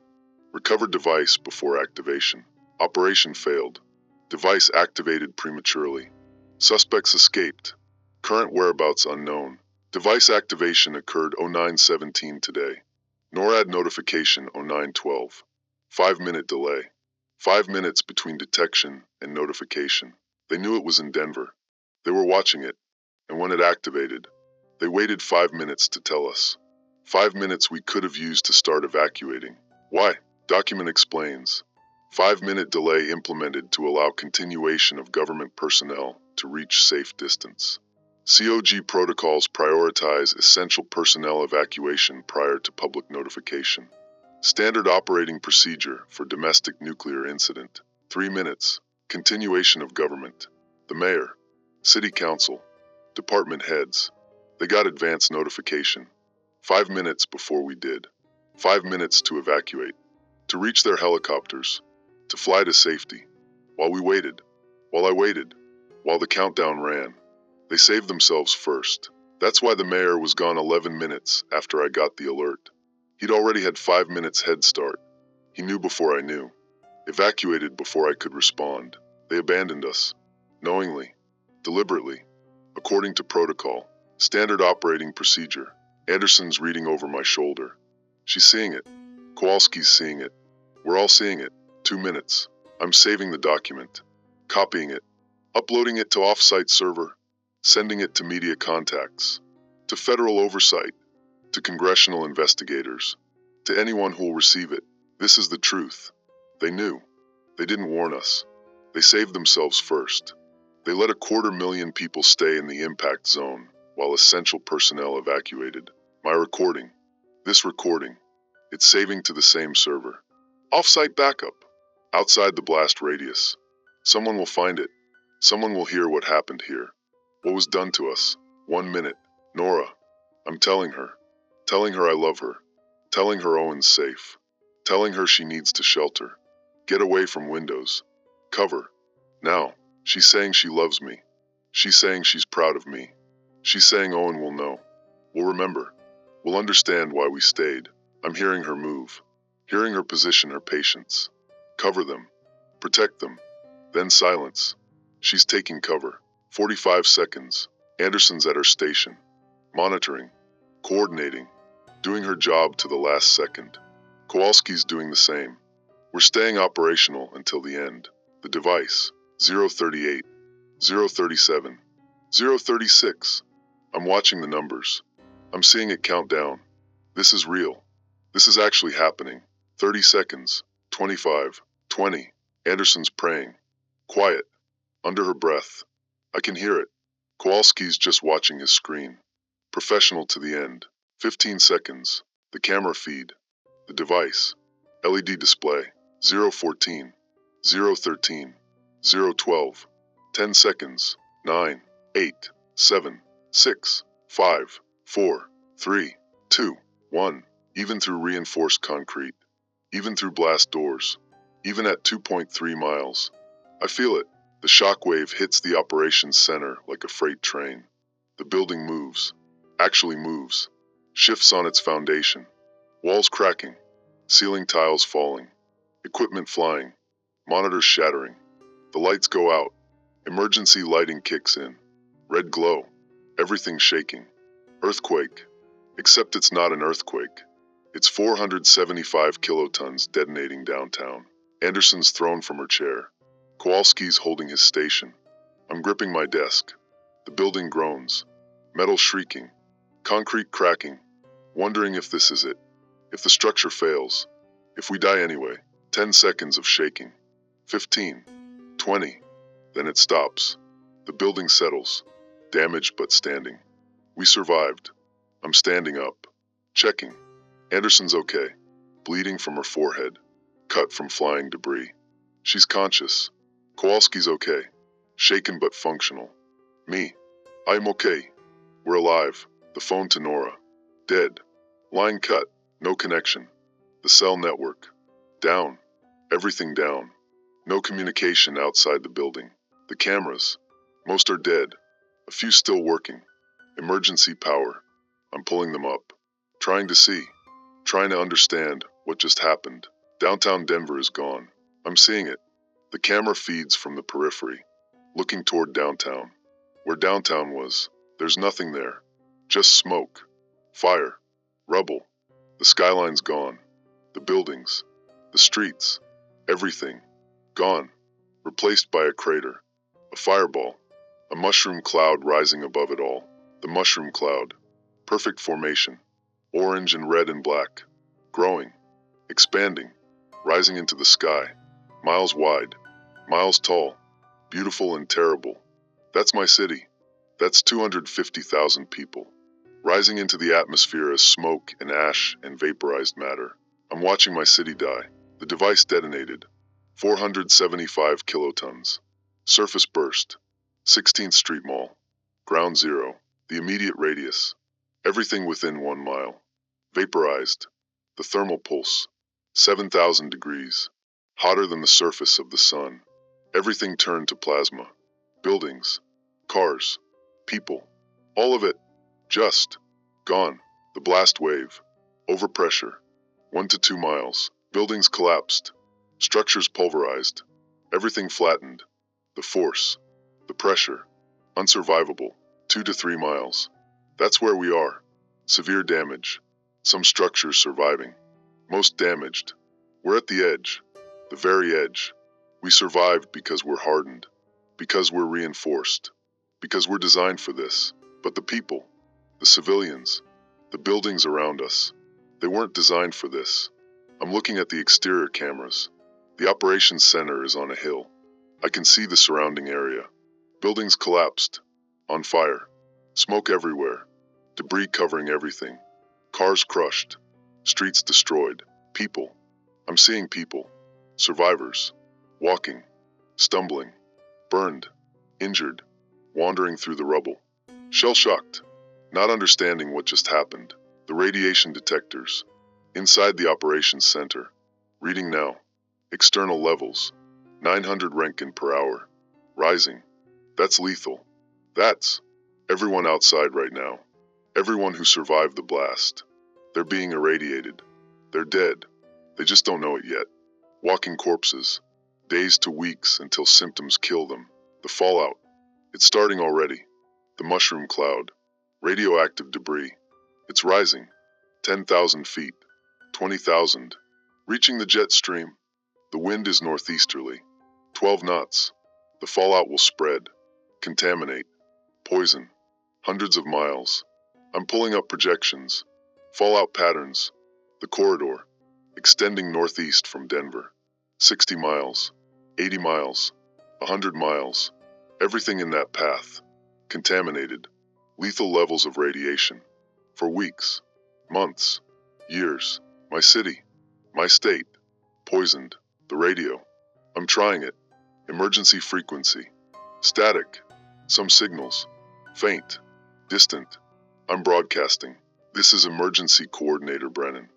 Recovered device before activation. Operation failed. Device activated prematurely. Suspects escaped. Current whereabouts unknown. Device activation occurred 09:17 today. NORAD notification 09:12. 5-minute delay. 5 minutes between detection and notification. They knew it was in Denver. They were watching it, and when it activated, they waited 5 minutes to tell us. 5 minutes we could have used to start evacuating. Why? Document explains. 5-minute delay implemented to allow continuation of government personnel to reach safe distance. COG protocols prioritize essential personnel evacuation prior to public notification. Standard operating procedure for domestic nuclear incident. 3 minutes. Continuation of government. The mayor, city council, department heads. They got advance notification. 5 minutes before we did. 5 minutes to evacuate. To reach their helicopters. To fly to safety. While we waited. While I waited. While the countdown ran. They saved themselves first. That's why the mayor was gone 11 minutes after I got the alert. He'd already had 5 minutes head start. He knew before I knew. Evacuated before I could respond. They abandoned us. Knowingly. Deliberately. According to protocol. Standard operating procedure. Anderson's reading over my shoulder. She's seeing it. Kowalski's seeing it. We're all seeing it. 2 minutes. I'm saving the document. Copying it. Uploading it to off-site server. Sending it to media contacts. To federal oversight. To congressional investigators. To anyone who will receive it. This is the truth. They knew. They didn't warn us. They saved themselves first. They let 250,000 people stay in the impact zone while essential personnel evacuated. My recording. This recording. It's saving to the same server. Off-site backup. Outside the blast radius. Someone will find it. Someone will hear what happened here. What was done to us. 1 minute. Nora. I'm telling her. Telling her I love her. Telling her Owen's safe. Telling her she needs to shelter. Get away from windows. Cover. Now. She's saying she loves me. She's saying she's proud of me. She's saying Owen will know. Will remember. Will understand why we stayed. I'm hearing her move. Hearing her position her patience. Cover them. Protect them. Then silence. She's taking cover. 45 seconds. Anderson's at her station. Monitoring. Coordinating. Doing her job to the last second. Kowalski's doing the same. We're staying operational until the end. The device. 038. 037. 036. I'm watching the numbers. I'm seeing it count down. This is real. This is actually happening. 30 seconds. 25. 20. Anderson's praying. Quiet. Under her breath. I can hear it. Kowalski's just watching his screen. Professional to the end. 15 seconds. The camera feed. The device. LED display. 014. 013. 012. 10 seconds. 9. 8. 7. 6. 5. 4. 3. 2. 1. Even through reinforced concrete. Even through blast doors. Even at 2.3 miles. I feel it. The shock wave hits the operations center like a freight train. The building moves. Actually moves. Shifts on its foundation. Walls cracking. Ceiling tiles falling. Equipment flying. Monitors shattering. The lights go out. Emergency lighting kicks in. Red glow. Everything shaking. Earthquake. Except it's not an earthquake. It's 475 kilotons detonating downtown. Anderson's thrown from her chair. Kowalski's holding his station. I'm gripping my desk. The building groans. Metal shrieking. Concrete cracking. Wondering if this is it. If the structure fails. If we die anyway. 10 seconds of shaking. 15. 20. Then it stops. The building settles. Damaged but standing. We survived. I'm standing up. Checking. Anderson's okay. Bleeding from her forehead. Cut from flying debris. She's conscious. Kowalski's okay. Shaken but functional. Me. I'm okay. We're alive. The phone to Nora. Dead. Line cut. No connection. The cell network. Down. Everything down. No communication outside the building. The cameras. Most are dead. A few still working. Emergency power. I'm pulling them up. Trying to see. Trying to understand what just happened. Downtown Denver is gone. I'm seeing it. The camera feeds from the periphery. Looking toward downtown. Where downtown was. There's nothing there. Just smoke. Fire. Rubble. The skyline's gone. The buildings. The streets. Everything. Gone. Replaced by a crater. A fireball. A mushroom cloud rising above it all. The mushroom cloud. Perfect formation. Orange and red and black. Growing. Expanding. Rising into the sky. Miles wide. Miles tall. Beautiful and terrible. That's my city. That's 250,000 people. Rising into the atmosphere as smoke and ash and vaporized matter. I'm watching my city die. The device detonated. 475 kilotons. Surface burst. 16th Street Mall. Ground zero. The immediate radius. Everything within 1 mile. Vaporized. The thermal pulse. 7,000 degrees. Hotter than the surface of the sun. Everything turned to plasma. Buildings. Cars. People. All of it. Just. Gone. The blast wave. Overpressure. 1 to 2 miles. Buildings collapsed. Structures pulverized. Everything flattened. The force. The pressure. Unsurvivable. 2 to 3 miles. That's where we are. Severe damage. Some structures surviving. Most damaged. We're at the edge. The very edge. We survived because we're hardened. Because we're reinforced. Because we're designed for this. But the people. The civilians. The buildings around us. They weren't designed for this. I'm looking at the exterior cameras. The operations center is on a hill. I can see the surrounding area. Buildings collapsed. On fire. Smoke everywhere. Debris covering everything. Cars crushed. Streets destroyed. People. I'm seeing people. Survivors. Walking. Stumbling. Burned. Injured. Wandering through the rubble. Shell-shocked. Not understanding what just happened. The radiation detectors. Inside the operations center. Reading now. External levels. 900 Roentgen per hour. Rising. That's lethal. That's everyone outside right now. Everyone who survived the blast. They're being irradiated. They're dead. They just don't know it yet. Walking corpses. Days to weeks until symptoms kill them. The fallout. It's starting already. The mushroom cloud. Radioactive debris. It's rising. 10,000 feet. 20,000. Reaching the jet stream. The wind is northeasterly. 12 knots. The fallout will spread. Contaminate. Poison. Hundreds of miles. I'm pulling up projections. Fallout patterns. The corridor. Extending northeast from Denver. 60 miles. 80 miles. 100 miles. Everything in that path. Contaminated. Lethal levels of radiation. For weeks. Months. Years. My city. My state. Poisoned. The radio. I'm trying it. Emergency frequency. Static. Some signals. Faint. Distant. I'm broadcasting. This is Emergency Coordinator Brennan.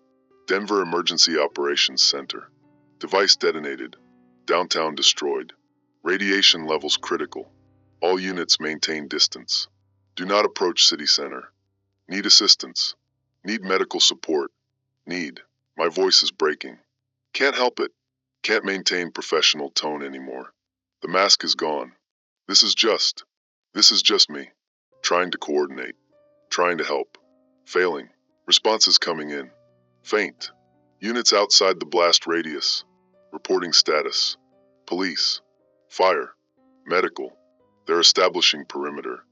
Denver Emergency Operations Center. Device detonated. Downtown destroyed. Radiation levels critical. All units maintain distance. Do not approach city center. Need assistance. Need medical support. Need. My voice is breaking. Can't help it. Can't maintain professional tone anymore. The mask is gone. This is just me. Trying to coordinate. Trying to help. Failing. Responses coming in. Faint. Units outside the blast radius. Reporting status. Police. Fire. Medical. They're establishing perimeter.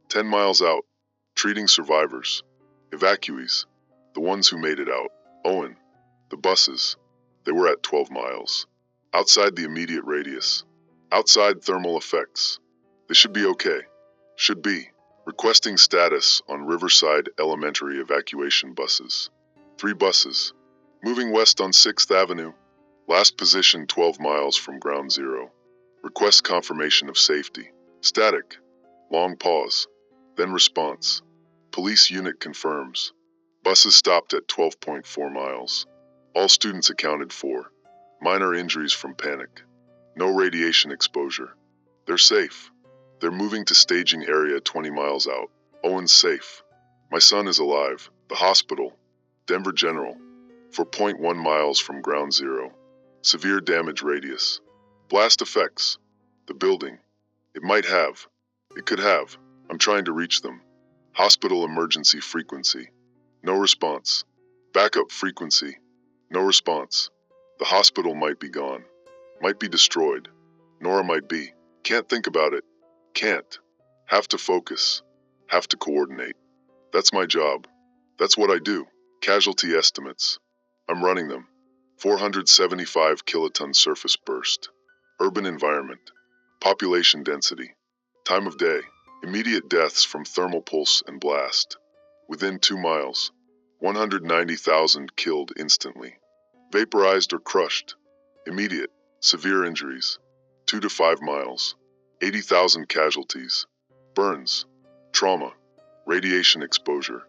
10 miles out. Treating survivors. Evacuees. The ones who made it out. Owen. The buses. They were at 12 miles. Outside the immediate radius. Outside thermal effects. They should be okay. Should be. Requesting status on Riverside Elementary evacuation buses. 3 buses. Moving west on 6th Avenue. Last position 12 miles from ground zero. Request confirmation of safety. Static. Long pause. Then response. Police unit confirms. Buses stopped at 12.4 miles. All students accounted for. Minor injuries from panic. No radiation exposure. They're safe. They're moving to staging area 20 miles out. Owen's safe. My son is alive. The hospital. Denver General. 4.1 miles from ground zero. Severe damage radius. Blast effects. The building. It might have. It could have. I'm trying to reach them. Hospital emergency frequency. No response. Backup frequency. No response. The hospital might be gone. Might be destroyed. Nora might be. Can't think about it. Can't. Have to focus. Have to coordinate. That's my job. That's what I do. Casualty estimates. I'm running them. 475 kiloton surface burst. Urban environment. Population density. Time of day. Immediate deaths from thermal pulse and blast. Within 2 miles. 190,000 killed instantly. Vaporized or crushed. Immediate. Severe injuries, 2 to 5 miles. 80,000 casualties. Burns, trauma, radiation exposure.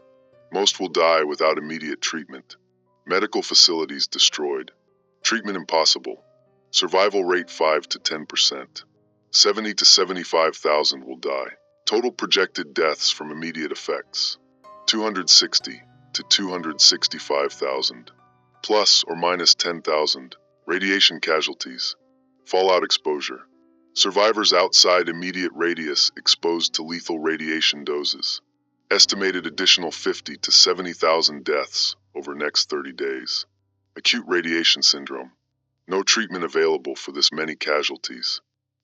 Most will die without immediate treatment. Medical facilities destroyed. Treatment impossible. Survival rate 5 to 10%. 70 to 75,000 will die. Total projected deaths from immediate effects, 260 to 265,000. Plus or minus 10,000. Radiation casualties. Fallout exposure. Survivors outside immediate radius exposed to lethal radiation doses. Estimated additional 50 to 70,000 deaths over next 30 days. Acute radiation syndrome. No treatment available for this many casualties.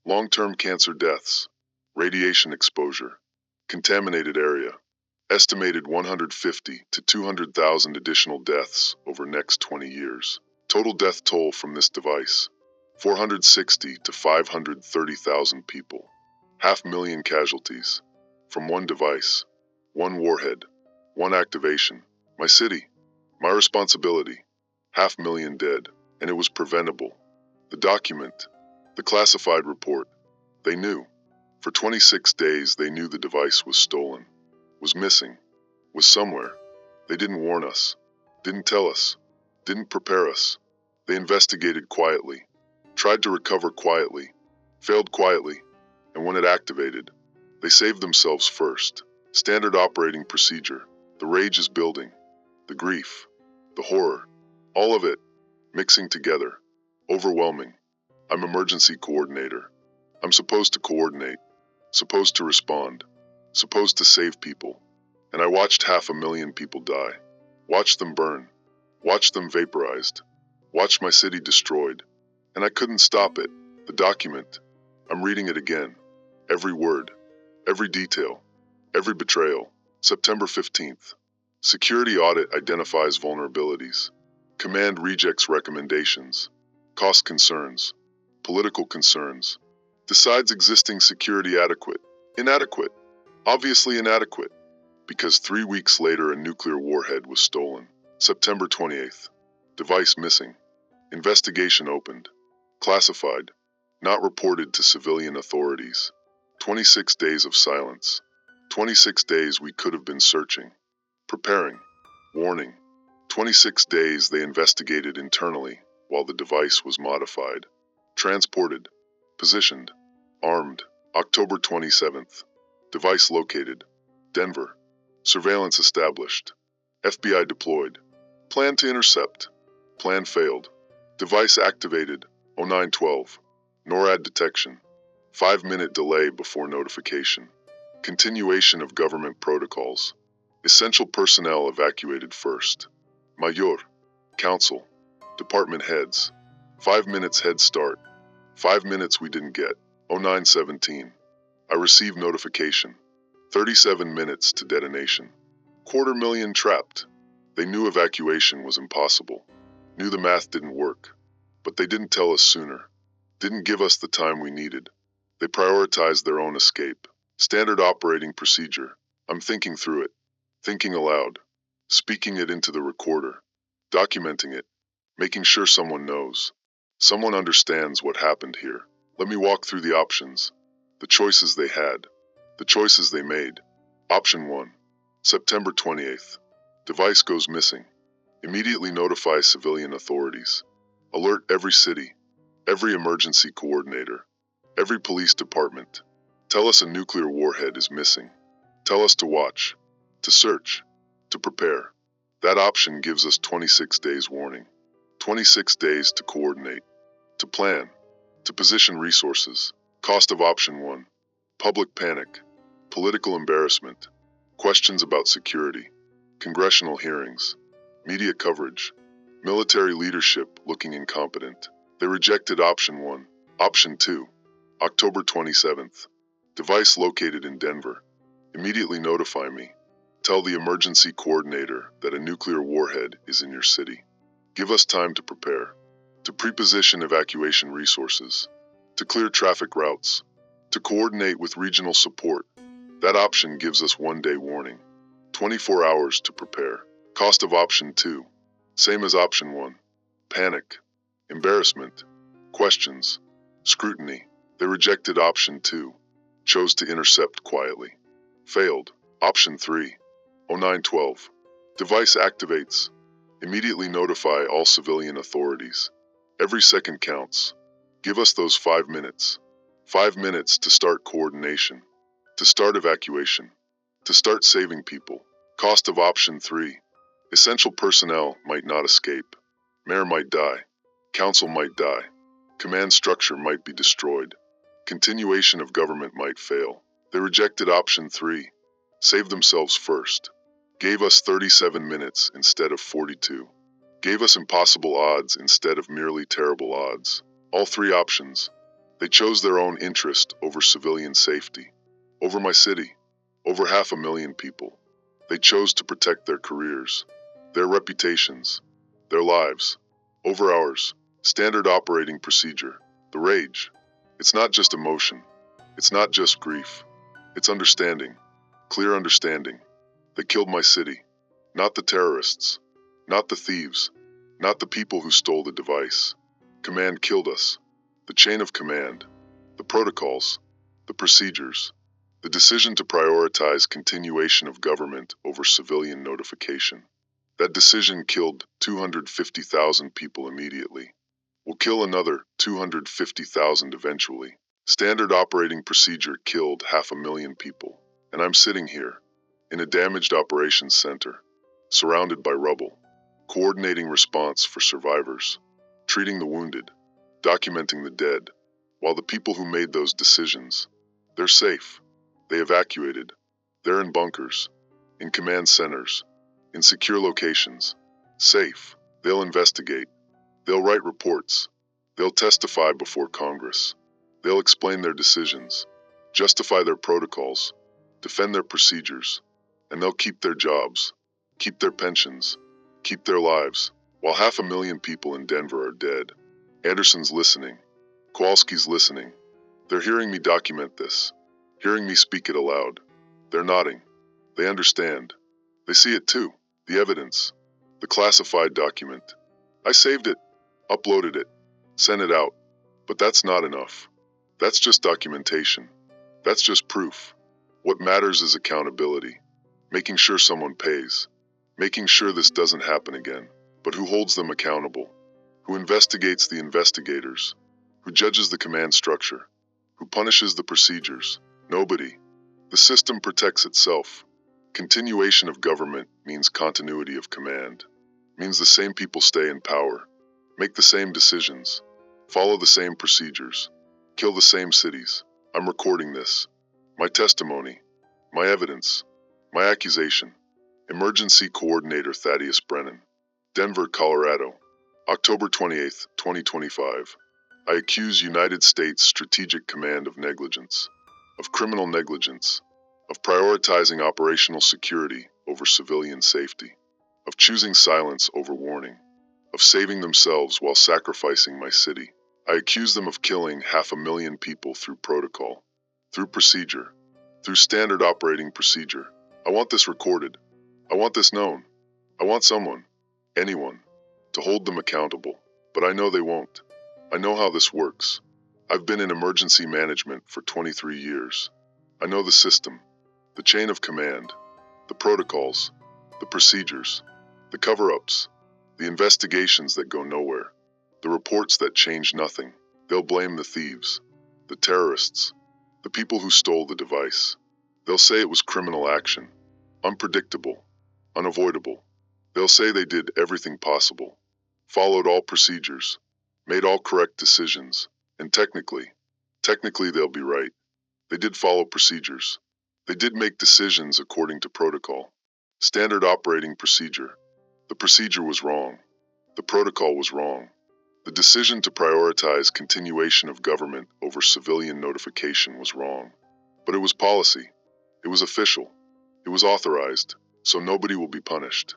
Long-term cancer deaths. Radiation exposure. Contaminated area. Estimated 150 to 200,000 additional deaths over next 20 years. Total death toll from this device. 460 to 530,000 people. 500,000 casualties. From one device. One warhead. One activation. My city. My responsibility. 500,000 dead. And it was preventable. The document. The classified report. They knew. For 26 days they knew the device was stolen. Was missing. Was somewhere. They didn't warn us. Didn't tell us. Didn't prepare us. They investigated quietly. Tried to recover quietly. Failed quietly. And when it activated, they saved themselves first. Standard operating procedure. The rage is building. The grief. The horror. All of it. Mixing together. Overwhelming. I'm emergency coordinator. I'm supposed to coordinate. Supposed to respond. Supposed to save people. And I watched 500,000 people die. Watched them burn. Watched them vaporized. Watched my city destroyed. And I couldn't stop it. The document. I'm reading it again. Every word. Every detail. Every betrayal. September 15th. Security audit identifies vulnerabilities. Command rejects recommendations. Cost concerns. Political concerns. Decides existing security adequate. Inadequate. Obviously inadequate. Because 3 weeks later a nuclear warhead was stolen. September 28th. Device missing. Investigation opened. Classified. Not reported to civilian authorities. 26 days of silence. 26 days we could have been searching. Preparing. Warning. 26 days they investigated internally while the device was modified. Transported. Positioned. Armed. October 27th. Device located. Denver. Surveillance established. FBI deployed. Plan to intercept. Plan failed. Device activated. 0912. NORAD detection. 5-minute delay before notification. Continuation of government protocols. Essential personnel evacuated first. Mayor. Council. Department heads. 5 minutes head start. 5 minutes we didn't get. 0917. I received notification. 37 minutes to detonation. 250,000 trapped. They knew evacuation was impossible. Knew the math didn't work. But they didn't tell us sooner. Didn't give us the time we needed. They prioritized their own escape. Standard operating procedure. I'm thinking through it. Thinking aloud. Speaking it into the recorder. Documenting it. Making sure someone knows. Someone understands what happened here. Let me walk through the options. The choices they had. The choices they made. Option 1. September 28th. Device goes missing. Immediately notify civilian authorities. Alert every city. Every emergency coordinator. Every police department. Tell us a nuclear warhead is missing. Tell us to watch. To search. To prepare. That option gives us 26 days warning. 26 days to coordinate. To plan. To position resources. Cost of option 1. Public panic. Political embarrassment. Questions about security. Congressional hearings. Media coverage. Military leadership looking incompetent. They rejected option 1. Option 2. October 27th. Device located in Denver. Immediately notify me. Tell the emergency coordinator that a nuclear warhead is in your city. Give us time to prepare. To preposition evacuation resources. To clear traffic routes. To coordinate with regional support. That option gives us 1-day warning. 24 hours to prepare. Cost of option 2. Same as option 1. Panic. Embarrassment. Questions. Scrutiny. They rejected option 2. Chose to intercept quietly. Failed. Option 3. 0912. Device activates. Immediately notify all civilian authorities. Every second counts. Give us those 5 minutes. 5 minutes to start coordination. To start evacuation. To start saving people. Cost of option 3. Essential personnel might not escape. Mayor might die. Council might die. Command structure might be destroyed. Continuation of government might fail. They rejected option 3. Save themselves first. Gave us 37 minutes instead of 42. Gave us impossible odds instead of merely terrible odds. All 3 options. They chose their own interest over civilian safety. Over my city. Over 500,000 people. They chose to protect their careers. Their reputations. Their lives. Over ours. Standard operating procedure. The rage. It's not just emotion. It's not just grief. It's understanding. Clear understanding. They killed my city. Not the terrorists. Not the thieves. Not the people who stole the device. Command killed us. The chain of command. The protocols. The procedures. The decision to prioritize continuation of government over civilian notification. That decision killed 250,000 people immediately. Will kill another 250,000 eventually. Standard operating procedure killed 500,000 people. And I'm sitting here, in a damaged operations center, surrounded by rubble, coordinating response for survivors, treating the wounded, documenting the dead, while the people who made those decisions, they're safe. They evacuated. They're in bunkers, in command centers, in secure locations. Safe. They'll investigate. They'll write reports. They'll testify before Congress. They'll explain their decisions, justify their protocols, defend their procedures, and they'll keep their jobs, keep their pensions, keep their lives, while 500,000 people in Denver are dead. Anderson's listening. Kowalski's listening. They're hearing me document this, hearing me speak it aloud. They're nodding. They understand. They see it too. The evidence. The classified document. I saved it, uploaded it, sent it out. But that's not enough. That's just documentation. That's just proof. What matters is accountability. Making sure someone pays. Making sure this doesn't happen again. But who holds them accountable? Who investigates the investigators? Who judges the command structure? Who punishes the procedures? Nobody. The system protects itself. Continuation of government means continuity of command. Means the same people stay in power. Make the same decisions. Follow the same procedures. Kill the same cities. I'm recording this. My testimony. My evidence. My accusation. Emergency Coordinator Thaddeus Brennan. Denver, Colorado. October 28, 2025. I accuse United States Strategic Command of negligence. Of criminal negligence. Of prioritizing operational security over civilian safety. Of choosing silence over warning. Of saving themselves while sacrificing my city. I accuse them of killing 500,000 people through protocol, through procedure, through standard operating procedure. I want this recorded. I want this known. I want someone, anyone, to hold them accountable. But I know they won't. I know how this works. I've been in emergency management for 23 years. I know the system, the chain of command, the protocols, the procedures, the cover-ups, the investigations that go nowhere. The reports that change nothing. They'll blame the thieves, the terrorists, the people who stole the device. They'll say it was criminal action, unpredictable, unavoidable. They'll say they did everything possible, followed all procedures, made all correct decisions, and technically they'll be right. They did follow procedures. They did make decisions according to protocol. Standard operating procedure. The procedure was wrong. The protocol was wrong. The decision to prioritize continuation of government over civilian notification was wrong. But it was policy. It was official. It was authorized, so nobody will be punished.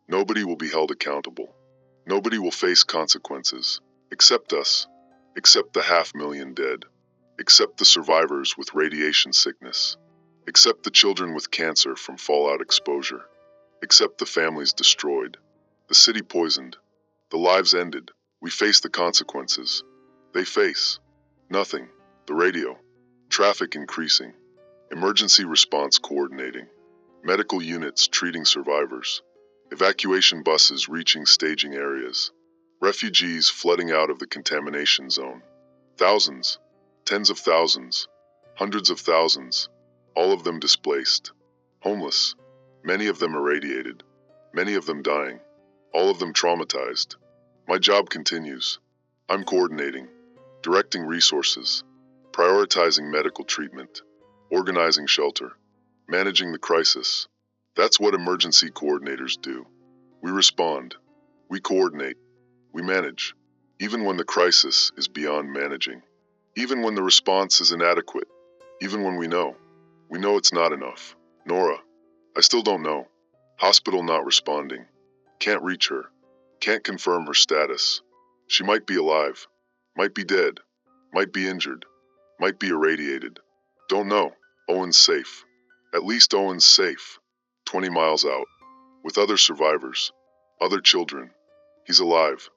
Nobody will be held accountable. Nobody will face consequences, except us, except the 500,000 dead, except the survivors with radiation sickness, except the children with cancer from fallout exposure, except the families destroyed, the city poisoned, the lives ended. We face the consequences. They face nothing. The radio. Traffic increasing. Emergency response coordinating. Medical units treating survivors. Evacuation buses reaching staging areas. Refugees flooding out of the contamination zone. Thousands, tens of thousands, hundreds of thousands, all of them displaced. Homeless, many of them irradiated, many of them dying, all of them traumatized. My job continues. I'm coordinating, directing resources, prioritizing medical treatment, organizing shelter, managing the crisis. That's what emergency coordinators do. We respond, we coordinate, we manage, even when the crisis is beyond managing, even when the response is inadequate, even when we know it's not enough. Nora, I still don't know. Hospital not responding. Can't reach her. Can't confirm her status. She might be alive, might be dead, might be injured, might be irradiated. Don't know. Owen's safe. At least Owen's safe. 20 miles out. With other survivors. Other children. He's alive.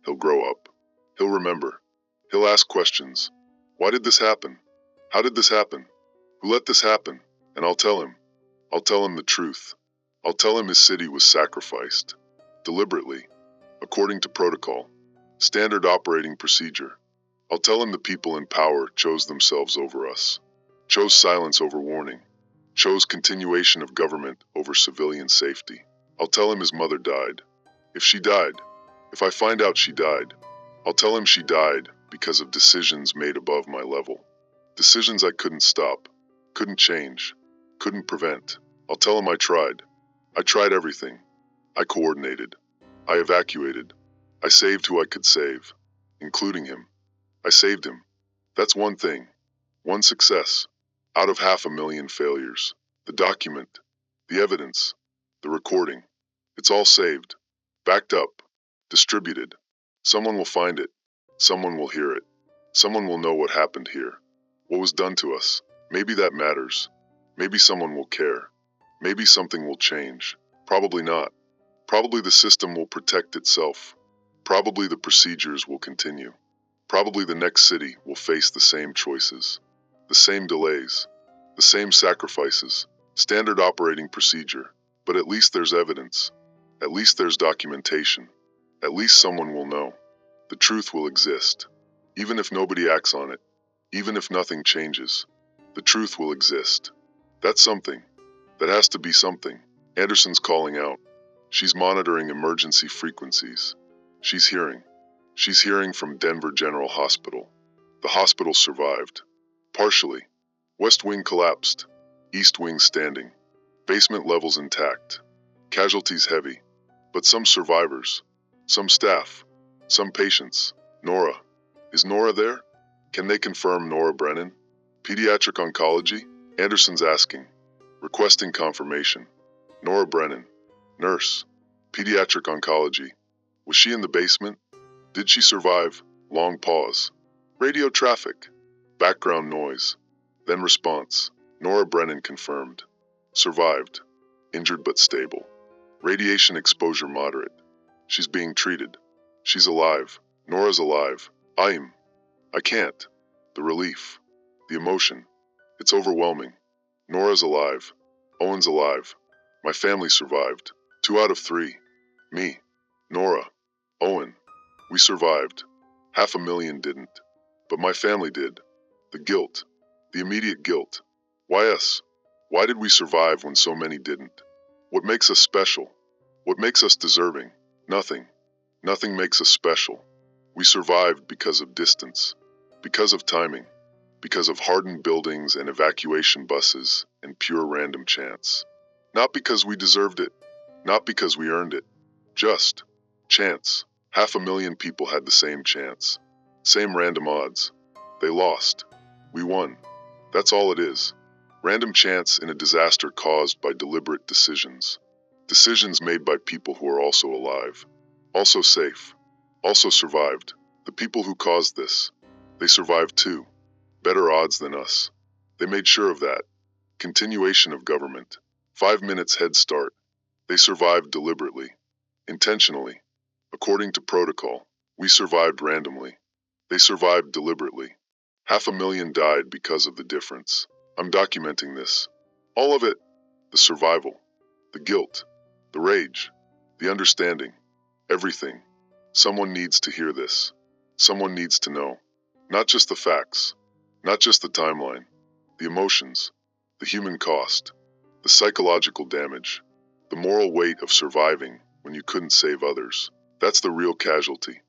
He'll grow up. He'll remember. He'll ask questions. Why did this happen? How did this happen? Who let this happen? And I'll tell him. I'll tell him the truth. I'll tell him his city was sacrificed. Deliberately. According to protocol. Standard operating procedure. I'll tell him the people in power chose themselves over us. Chose silence over warning. Chose continuation of government over civilian safety. I'll tell him his mother died. If she died, if I find out she died, I'll tell him she died because of decisions made above my level. Decisions I couldn't stop, couldn't change, couldn't prevent. I'll tell him I tried. I tried everything. I coordinated. I evacuated. I saved who I could save, including him. I saved him. That's one thing. One success. Out of 500,000 failures. The document. The evidence. The recording. It's all saved. Backed up. Distributed. Someone will find it. Someone will hear it. Someone will know what happened here. What was done to us. Maybe that matters. Maybe someone will care. Maybe something will change. Probably not. Probably the system will protect itself. Probably the procedures will continue. Probably the next city will face the same choices. The same delays. The same sacrifices. Standard operating procedure. But at least there's evidence. At least there's documentation. At least someone will know. The truth will exist. Even if nobody acts on it. Even if nothing changes. The truth will exist. That's something. That has to be something. Anderson's calling out. She's monitoring emergency frequencies. She's hearing. She's hearing from Denver General Hospital. The hospital survived. Partially. West wing collapsed. East wing standing. Basement levels intact. Casualties heavy. But some survivors. Some staff. Some patients. Nora. Is Nora there? Can they confirm Nora Brennan? Pediatric oncology? Anderson's asking. Requesting confirmation. Nora Brennan. Nurse. Pediatric oncology. Was she in the basement? Did she survive? Long pause. Radio traffic. Background noise. Then response. Nora Brennan confirmed. Survived. Injured but stable. Radiation exposure moderate. She's being treated. She's alive. Nora's alive. I can't. The relief. The emotion. It's overwhelming. Nora's alive. Owen's alive. My family survived. 2 out of 3. Me. Nora. Owen. We survived. 500,000 didn't. But my family did. The guilt. The immediate guilt. Why us? Why did we survive when so many didn't? What makes us special? What makes us deserving? Nothing. Nothing makes us special. We survived because of distance. Because of timing. Because of hardened buildings and evacuation buses and pure random chance. Not because we deserved it. Not because we earned it. Just chance. 500,000 people had the same chance. Same random odds. They lost. We won. That's all it is. Random chance in a disaster caused by deliberate decisions. Decisions made by people who are also alive. Also safe. Also survived. The people who caused this. They survived too. Better odds than us. They made sure of that. Continuation of government. 5 minutes head start. They survived deliberately. Intentionally. According to protocol. We survived randomly. They survived deliberately. 500,000 died because of the difference. I'm documenting this. All of it. The survival. The guilt. The rage. The understanding. Everything. Someone needs to hear this. Someone needs to know. Not just the facts. Not just the timeline. The emotions. The human cost. The psychological damage. The moral weight of surviving when you couldn't save others. That's the real casualty.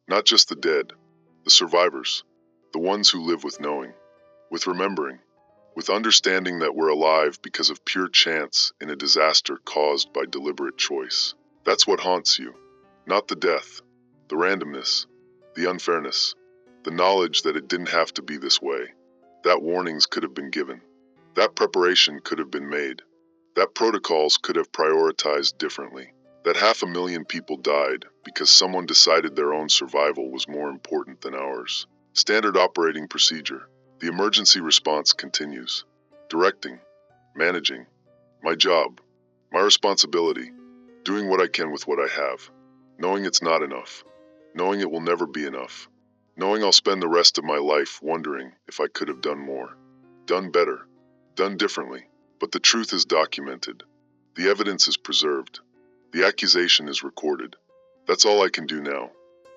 Not just the dead. The survivors. The ones who live with knowing. With remembering. With understanding that we're alive because of pure chance in a disaster caused by deliberate choice. That's what haunts you. Not the death. The randomness. The unfairness. The knowledge that it didn't have to be this way. That warnings could have been given. That preparation could have been made. That protocols could have prioritized differently. That 500,000 people died because someone decided their own survival was more important than ours. Standard operating procedure. The emergency response continues. Directing. Managing. My job. My responsibility. Doing what I can with what I have. Knowing it's not enough. Knowing it will never be enough. Knowing I'll spend the rest of my life wondering if I could have done more. Done better. Done differently. But the truth is documented. The evidence is preserved. The accusation is recorded. That's all I can do now.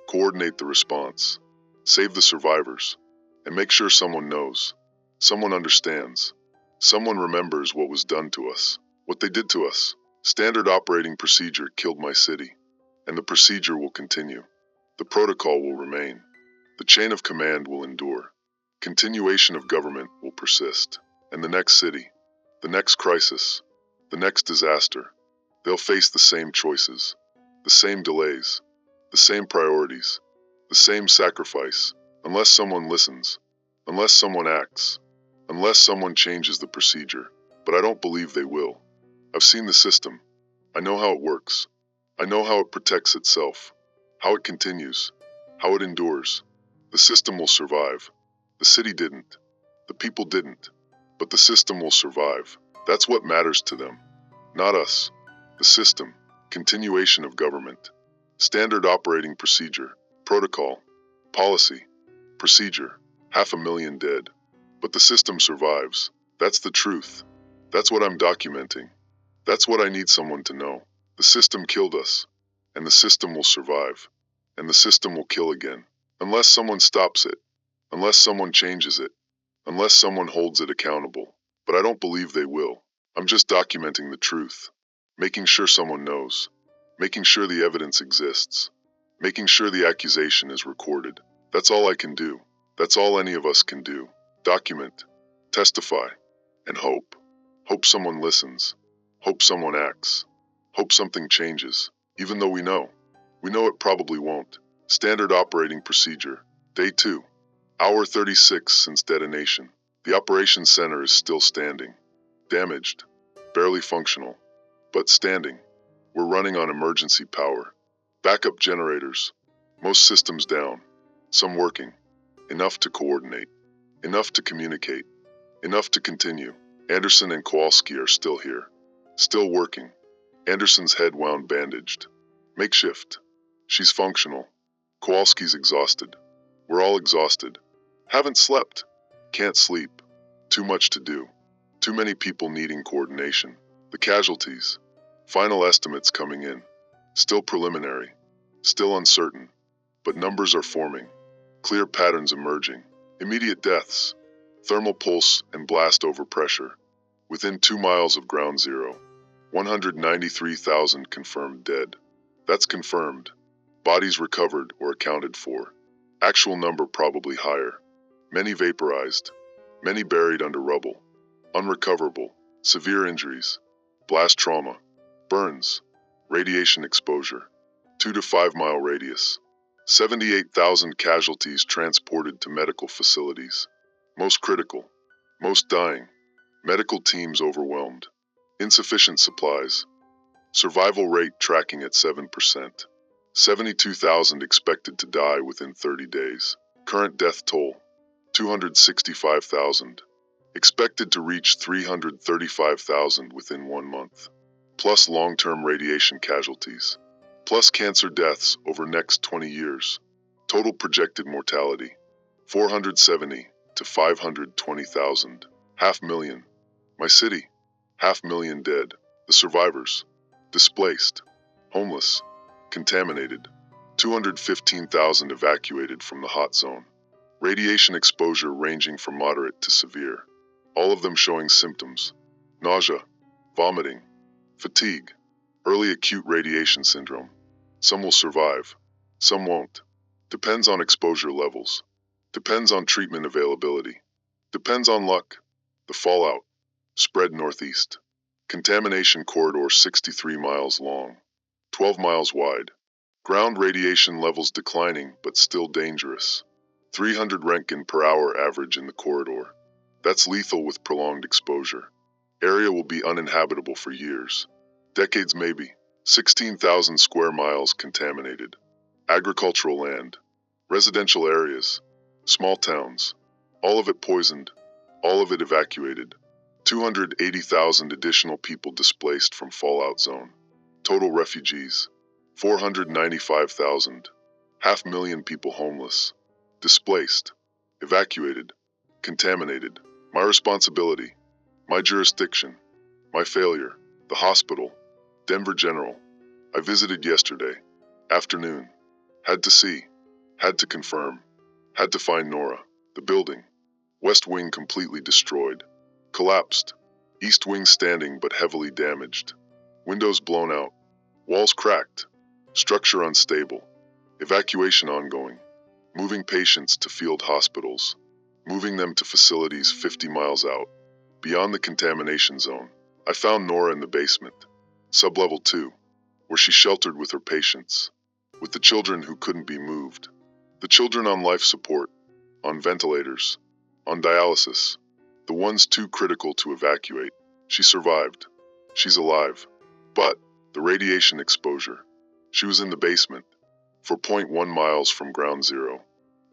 Coordinate the response. Save the survivors. And make sure someone knows. Someone understands. Someone remembers what was done to us. What they did to us. Standard operating procedure killed my city. And the procedure will continue. The protocol will remain. The chain of command will endure. Continuation of government will persist. And the next city, the next crisis, the next disaster, they'll face the same choices, the same delays, the same priorities, the same sacrifice, unless someone listens, unless someone acts, unless someone changes the procedure. But I don't believe they will. I've seen the system. I know how it works. I know how it protects itself, how it continues, how it endures. The system will survive. The city didn't. The people didn't. But the system will survive. That's what matters to them. Not us. The system. Continuation of government. Standard operating procedure. Protocol. Policy. Procedure. 500,000 dead. But the system survives. That's the truth. That's what I'm documenting. That's what I need someone to know. The system killed us. And the system will survive. And the system will kill again. Unless someone stops it. Unless someone changes it. Unless someone holds it accountable. But I don't believe they will. I'm just documenting the truth. Making sure someone knows. Making sure the evidence exists. Making sure the accusation is recorded. That's all I can do. That's all any of us can do. Document. Testify. And hope. Hope someone listens. Hope someone acts. Hope something changes. Even though we know. We know it probably won't. Standard operating procedure. Day 2. Hour 36 since detonation. The operations center is still standing. Damaged. Barely functional. But standing. We're running on emergency power. Backup generators. Most systems down. Some working. Enough to coordinate. Enough to communicate. Enough to continue. Anderson and Kowalski are still here. Still working. Anderson's head wound bandaged. Makeshift. She's functional. Kowalski's exhausted. We're all exhausted. Haven't slept. Can't sleep. Too much to do. Too many people needing coordination. The casualties. Final estimates coming in. Still preliminary. Still uncertain. But numbers are forming. Clear patterns emerging. Immediate deaths. Thermal pulse and blast over pressure. Within 2 miles of ground zero. 193,000 confirmed dead. That's confirmed. Bodies recovered or accounted for. Actual number probably higher. Many vaporized. Many buried under rubble. Unrecoverable. Severe injuries. Blast trauma. Burns. Radiation exposure. 2 to 5 mile radius. 78,000 casualties transported to medical facilities. Most critical. Most dying. Medical teams overwhelmed. Insufficient supplies. Survival rate tracking at 7%. 72,000 expected to die within 30 days. Current death toll, 265,000. Expected to reach 335,000 within 1 month. Plus long-term radiation casualties. Plus cancer deaths over next 20 years. Total projected mortality, 470 to 520,000. 500,000. My city. 500,000 dead. The survivors. Displaced. Homeless. Contaminated. 215,000 evacuated from the hot zone. Radiation exposure ranging from moderate to severe. All of them showing symptoms. Nausea. Vomiting. Fatigue. Early acute radiation syndrome. Some will survive. Some won't. Depends on exposure levels. Depends on treatment availability. Depends on luck. The fallout. Spread northeast. Contamination corridor 63 miles long. 12 miles wide. Ground radiation levels declining but still dangerous. 300 Roentgen per hour average in the corridor. That's lethal with prolonged exposure. Area will be uninhabitable for years. Decades maybe. 16,000 square miles contaminated. Agricultural land. Residential areas. Small towns. All of it poisoned. All of it evacuated. 280,000 additional people displaced from fallout zone. Total refugees. 495,000. 500,000 people homeless. Displaced. Evacuated. Contaminated. My responsibility. My jurisdiction. My failure. The hospital. Denver General. I visited yesterday. Afternoon. Had to see. Had to confirm. Had to find Nora. The building. West wing completely destroyed. Collapsed. East wing standing but heavily damaged. Windows blown out. Walls cracked. Structure unstable. Evacuation ongoing. Moving patients to field hospitals. Moving them to facilities 50 miles out. Beyond the contamination zone. I found Nora in the basement. Sublevel 2. Where she sheltered with her patients. With the children who couldn't be moved. The children on life support. On ventilators. On dialysis. The ones too critical to evacuate. She survived. She's alive. But, the radiation exposure. She was in the basement. 4.1 miles from ground zero.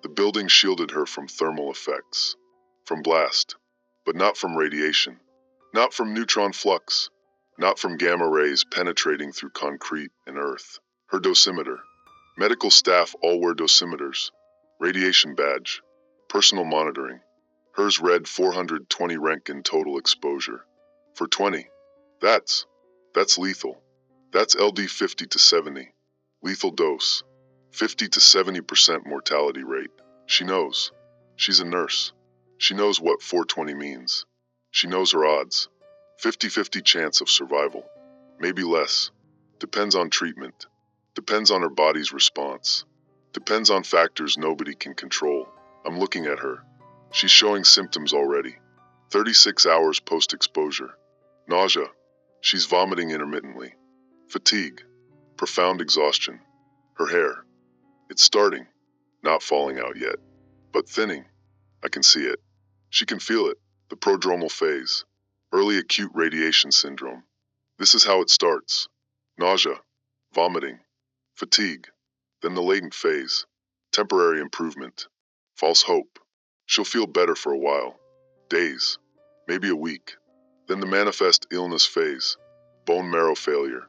The building shielded her from thermal effects. From blast. But not from radiation. Not from neutron flux. Not from gamma rays penetrating through concrete and earth. Her dosimeter. Medical staff all wear dosimeters. Radiation badge. Personal monitoring. Hers read 420 Roentgen total exposure. For 20. That's lethal. That's LD 50 to 70. Lethal dose. 50 to 70% mortality rate. She knows. She's a nurse. She knows what 420 means. She knows her odds. 50-50 chance of survival. Maybe less. Depends on treatment. Depends on her body's response. Depends on factors nobody can control. I'm looking at her. She's showing symptoms already. 36 hours post-exposure. Nausea. She's vomiting intermittently. Fatigue. Profound exhaustion. Her hair. It's starting. Not falling out yet. But thinning. I can see it. She can feel it. The prodromal phase. Early acute radiation syndrome. This is how it starts. Nausea. Vomiting. Fatigue. Then the latent phase. Temporary improvement. False hope. She'll feel better for a while. Days. Maybe a week. Then the manifest illness phase. Bone marrow failure.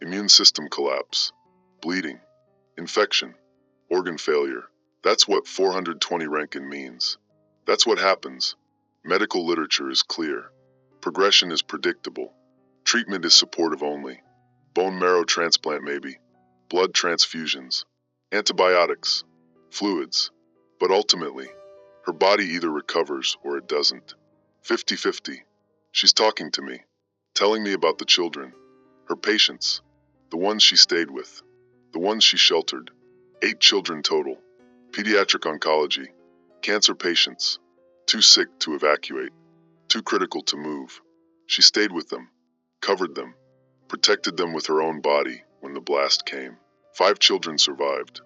Immune system collapse. Bleeding. Infection. Organ failure. That's what 420 Roentgen means. That's what happens. Medical literature is clear. Progression is predictable. Treatment is supportive only. Bone marrow transplant maybe. Blood transfusions. Antibiotics. Fluids. But ultimately, her body either recovers or it doesn't. 50-50. She's talking to me. Telling me about the children. Her patients. The ones she stayed with. The ones she sheltered. 8 children total. Pediatric oncology. Cancer patients. Too sick to evacuate. Too critical to move. She stayed with them. Covered them. Protected them with her own body when the blast came. 5 children survived.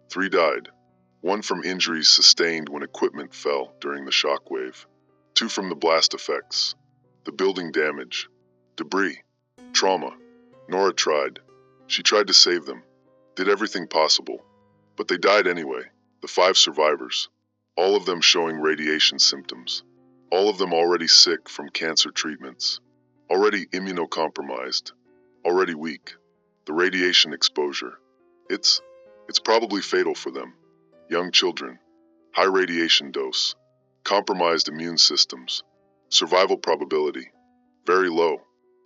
3 died. 1 from injuries sustained when equipment fell during the shock wave. 2 from the blast effects. The building damage. Debris. Trauma. Nora tried. She tried to save them. Did everything possible. But they died anyway. The 5 survivors. All of them showing radiation symptoms. All of them already sick from cancer treatments. Already immunocompromised. Already weak. The radiation exposure. It's probably fatal for them. Young children. high radiation dose, compromised immune systems, survival probability, very low,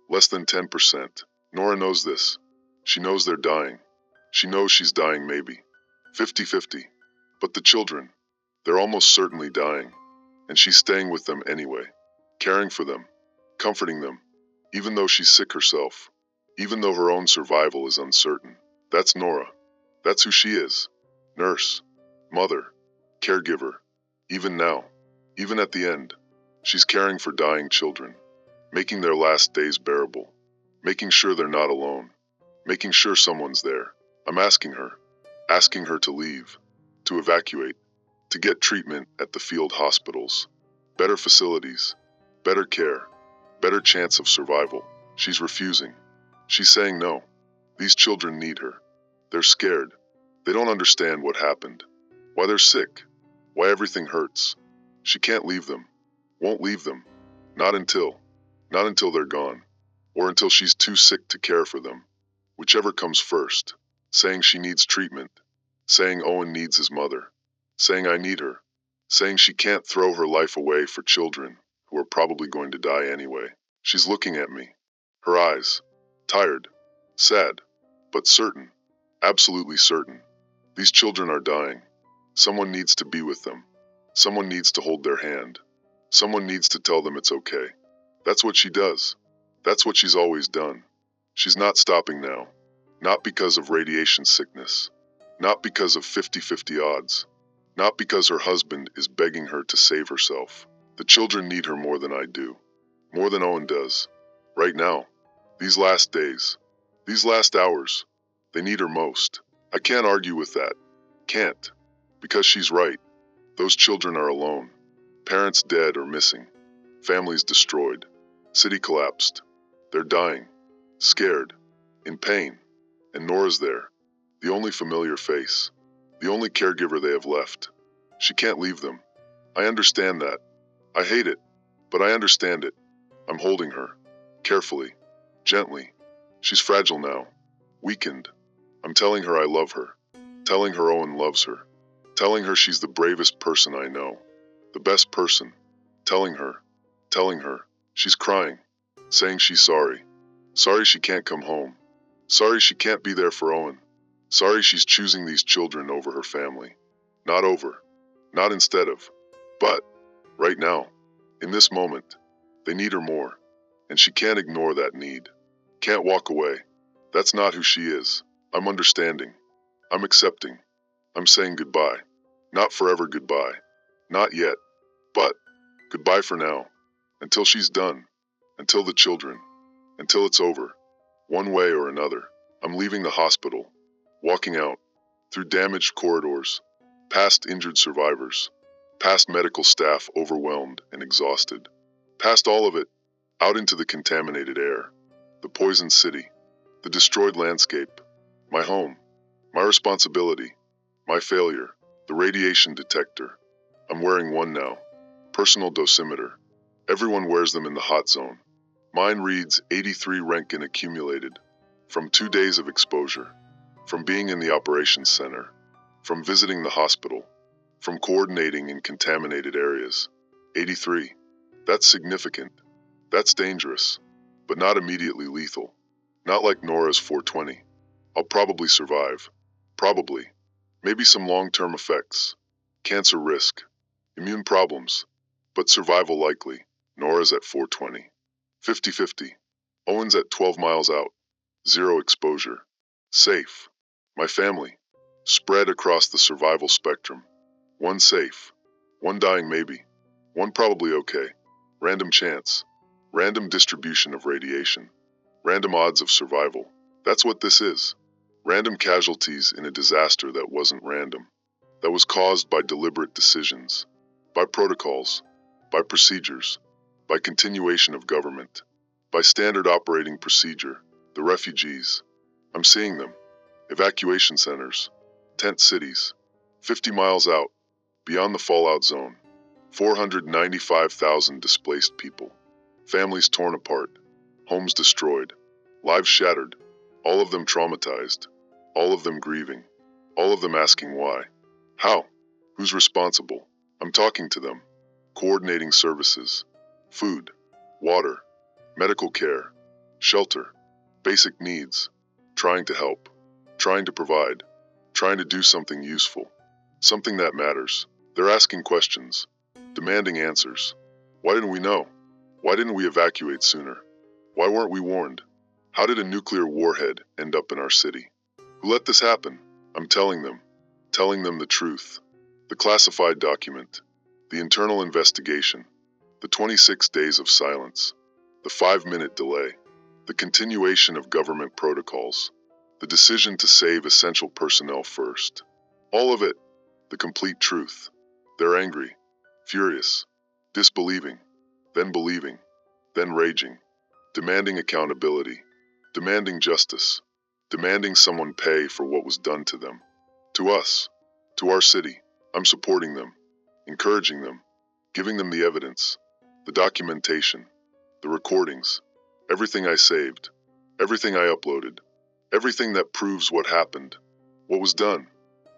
less than 10%. Nora knows this. She knows they're dying. She knows she's dying maybe. 50-50. But the children, they're almost certainly dying. And she's staying with them anyway, caring for them, comforting them, even though she's sick herself, even though her own survival is uncertain. That's Nora. That's who she is. Nurse, mother, caregiver. Even now, even at the end, she's caring for dying children, making their last days bearable, making sure they're not alone, making sure someone's there. I'm asking her to leave, to evacuate, to get treatment at the field hospitals, better facilities, better care, better chance of survival. She's refusing. She's saying no. These children need her. They're scared. They don't understand what happened, why they're sick, why everything hurts. She can't leave them, won't leave them, not until they're gone, or until she's too sick to care for them, whichever comes first, saying she needs treatment, saying Owen needs his mother, saying I need her, saying she can't throw her life away for children who are probably going to die anyway. She's looking at me, her eyes, tired, sad, but certain, absolutely certain. These children are dying. Someone needs to be with them. Someone needs to hold their hand. Someone needs to tell them it's okay. That's what she does. That's what she's always done. She's not stopping now. Not because of radiation sickness. Not because of 50-50 odds. Not because her husband is begging her to save herself. The children need her more than I do. More than Owen does. Right now. These last days. These last hours. They need her most. I can't argue with that. Can't. Because she's right. Those children are alone. Parents dead or missing. Families destroyed. City collapsed. They're dying. Scared. In pain. And Nora's there. The only familiar face. The only caregiver they have left. She can't leave them. I understand that. I hate it. But I understand it. I'm holding her. Carefully. Gently. She's fragile now. Weakened. I'm telling her I love her. Telling her Owen loves her. Telling her she's the bravest person I know. The best person. Telling her. She's crying. Saying she's sorry. Sorry she can't come home. Sorry she can't be there for Owen. Sorry she's choosing these children over her family. Not over. Not instead of. But, right now, in this moment, they need her more. And she can't ignore that need. Can't walk away. That's not who she is. I'm understanding. I'm accepting. I'm saying goodbye. Not forever goodbye. Not yet. But, goodbye for now. Until she's done. Until the children. Until it's over. One way or another. I'm leaving the hospital. Walking out. Through damaged corridors. Past injured survivors. Past medical staff overwhelmed and exhausted. Past all of it. Out into the contaminated air. The poisoned city. The destroyed landscape. My home. My responsibility. My failure. The radiation detector. I'm wearing one now. Personal dosimeter. Everyone wears them in the hot zone. Mine reads 83 Roentgen accumulated. From 2 days of exposure. From being in the operations center. From visiting the hospital. From coordinating in contaminated areas. 83. That's significant. That's dangerous. But not immediately lethal. Not like Nora's 420. I'll probably survive. Probably. Maybe some long-term effects. Cancer risk. Immune problems. But survival likely. Nora's at 420. 50-50. Owen's at 12 miles out. Zero exposure. Safe. My family. Spread across the survival spectrum. One safe. One dying maybe. One probably okay. Random chance. Random distribution of radiation. Random odds of survival. That's what this is. Random casualties in a disaster that wasn't random. That was caused by deliberate decisions. By protocols. By procedures. By continuation of government. By standard operating procedure. The refugees. I'm seeing them. Evacuation centers. Tent cities. 50 miles out. Beyond the fallout zone. 495,000 displaced people. Families torn apart. Homes destroyed. Lives shattered. All of them traumatized. All of them grieving. All of them asking why. How? Who's responsible? I'm talking to them. Coordinating services. Food, water, medical care, shelter, basic needs. Trying to help. Trying to provide. Trying to do something useful. Something that matters. They're asking questions. Demanding answers. Why didn't we know? Why didn't we evacuate sooner? Why weren't we warned? How did a nuclear warhead end up in our city? Who let this happen? I'm telling them the truth. The classified document, the internal investigation, the 26 days of silence, the 5-minute delay, the continuation of government protocols, the decision to save essential personnel first. All of it, the complete truth. They're angry, furious, disbelieving, then believing, then raging, demanding accountability, demanding justice, demanding someone pay for what was done to them. To us, to our city. I'm supporting them, encouraging them, giving them the evidence, the documentation, the recordings, everything I saved, everything I uploaded, everything that proves what happened, what was done,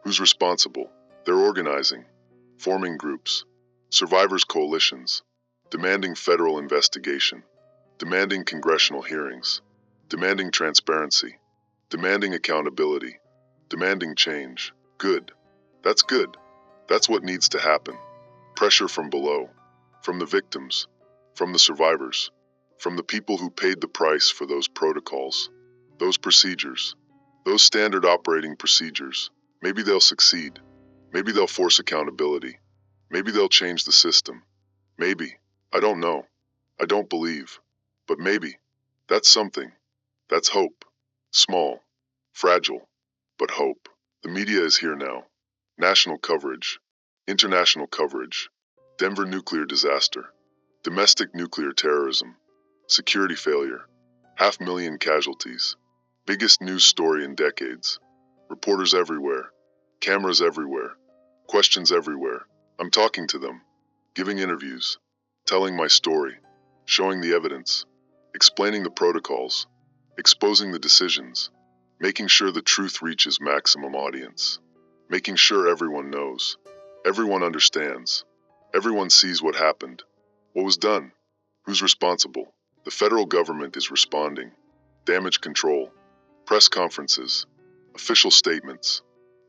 who's responsible. They're organizing, forming groups, survivors' coalitions, demanding federal investigation, demanding congressional hearings, demanding transparency, demanding accountability, demanding change. Good. That's good. That's what needs to happen. Pressure from below, from the victims, from the survivors, from the people who paid the price for those protocols, those procedures, those standard operating procedures. Maybe they'll succeed. Maybe they'll force accountability. Maybe they'll change the system. Maybe. I don't know. I don't believe. But maybe. That's something. That's hope. Small. Fragile. But hope. The media is here now. National coverage. International coverage. Denver nuclear disaster. Domestic nuclear terrorism. Security failure. 500,000 casualties. Biggest news story in decades. Reporters everywhere. Cameras everywhere. Questions everywhere. I'm talking to them. Giving interviews. Telling my story. Showing the evidence. Explaining the protocols. Exposing the decisions. Making sure the truth reaches maximum audience. Making sure everyone knows. Everyone understands. Everyone sees what happened. What was done. Who's responsible? The federal government is responding. Damage control. Press conferences. Official statements.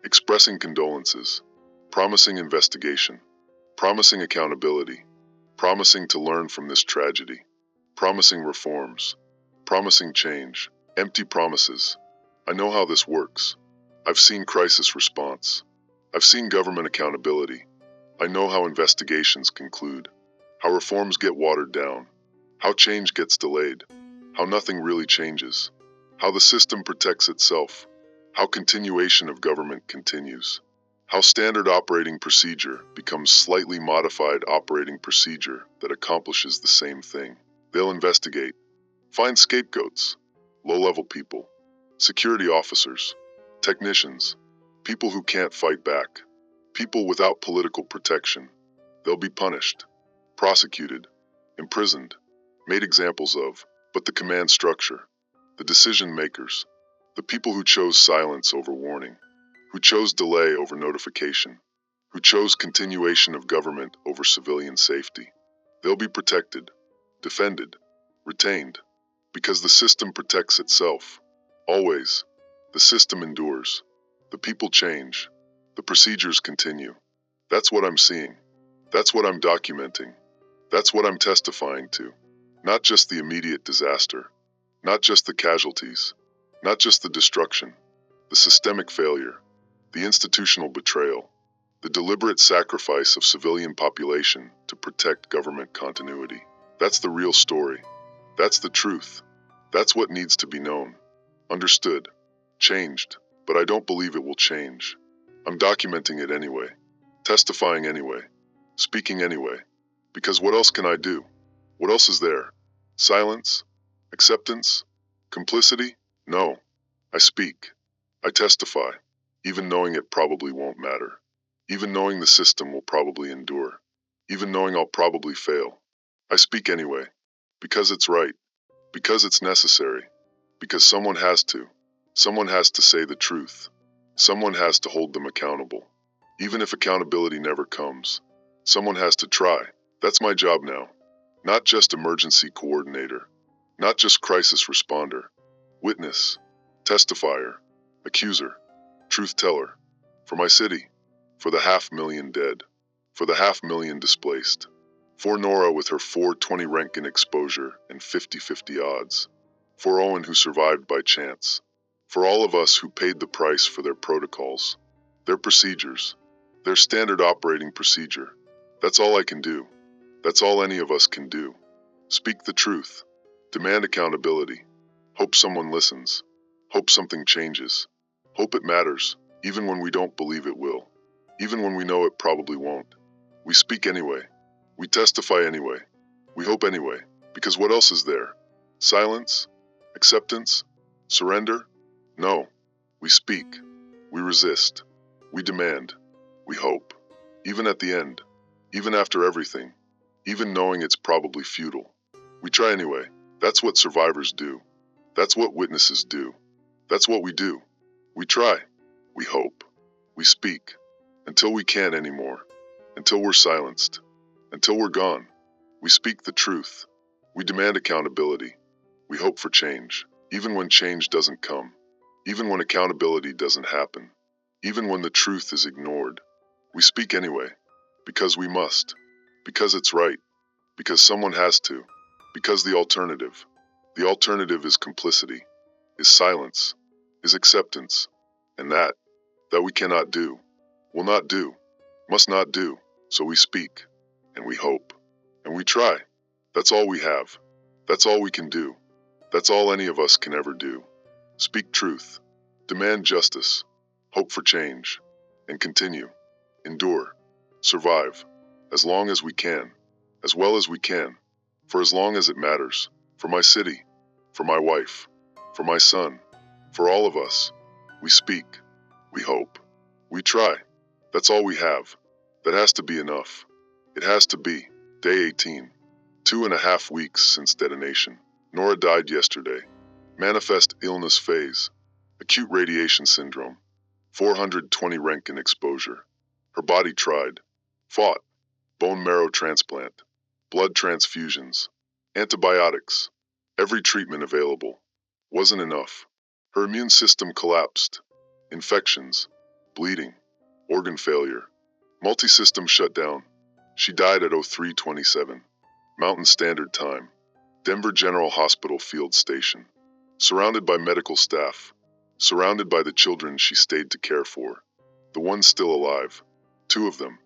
Expressing condolences. Promising investigation. Promising accountability. Promising to learn from this tragedy. Promising reforms. Promising change. Empty promises. I know how this works. I've seen crisis response. I've seen government accountability. I know how investigations conclude, how reforms get watered down, how change gets delayed, how nothing really changes, how the system protects itself, how continuation of government continues, how standard operating procedure becomes slightly modified operating procedure that accomplishes the same thing. They'll investigate, find scapegoats, low-level people, security officers, technicians, people who can't fight back, people without political protection. They'll be punished, prosecuted, imprisoned, made examples of. But the command structure, the decision makers, the people who chose silence over warning, who chose delay over notification, who chose continuation of government over civilian safety, they'll be protected, defended, retained, because the system protects itself. Always. The system endures. The people change. The procedures continue. That's what I'm seeing. That's what I'm documenting. That's what I'm testifying to. Not just the immediate disaster. Not just the casualties. Not just the destruction. The systemic failure. The institutional betrayal. The deliberate sacrifice of civilian population to protect government continuity. That's the real story. That's the truth. That's what needs to be known. Understood. Changed. But I don't believe it will change. I'm documenting it anyway. Testifying anyway. Speaking anyway. Because what else can I do? What else is there? Silence? Acceptance? Complicity? No. I speak. I testify. Even knowing it probably won't matter. Even knowing the system will probably endure. Even knowing I'll probably fail. I speak anyway. Because it's right. Because it's necessary. Because someone has to. Someone has to say the truth. Someone has to hold them accountable. Even if accountability never comes, someone has to try. That's my job now. Not just emergency coordinator, not just crisis responder, witness, testifier, accuser, truth teller. For my city, for the 500,000 dead, for the 500,000 displaced, for Nora with her 420 Röntgen exposure and 50-50 odds, for Owen who survived by chance, for all of us who paid the price for their protocols, their procedures, their standard operating procedure. That's all I can do. That's all any of us can do. Speak the truth. Demand accountability. Hope someone listens. Hope something changes. Hope it matters, even when we don't believe it will. Even when we know it probably won't. We speak anyway. We testify anyway. We hope anyway. Because what else is there? Silence? Acceptance? Surrender? No. We speak. We resist. We demand. We hope. Even at the end. Even after everything. Even knowing it's probably futile. We try anyway. That's what survivors do. That's what witnesses do. That's what we do. We try. We hope. We speak. Until we can't anymore. Until we're silenced. Until we're gone. We speak the truth. We demand accountability. We hope for change. Even when change doesn't come. Even when accountability doesn't happen. Even when the truth is ignored. We speak anyway. Because we must. Because it's right. Because someone has to. Because the alternative is complicity, is silence, is acceptance, and that we cannot do, will not do, must not do. So we speak, and we hope, and we try. That's all we have. That's all we can do. That's all any of us can ever do. Speak truth, demand justice, hope for change, and continue, endure, survive, as long as we can, as well as we can, for as long as it matters, for my city, for my wife, for my son, for all of us. We speak, we hope, we try. That's all we have. That has to be enough. It has to be. Day 18. 2.5 weeks since detonation. Nora died yesterday. Manifest illness phase. Acute radiation syndrome. 420 Röntgen exposure. Her body tried. Fought. Bone marrow transplant. Blood transfusions. Antibiotics. Every treatment available. Wasn't enough. Her immune system collapsed. Infections. Bleeding. Organ failure. Multi-system shutdown. She died at 03:27. Mountain Standard Time. Denver General Hospital Field Station. Surrounded by medical staff. Surrounded by the children she stayed to care for. The ones still alive. 2 of them.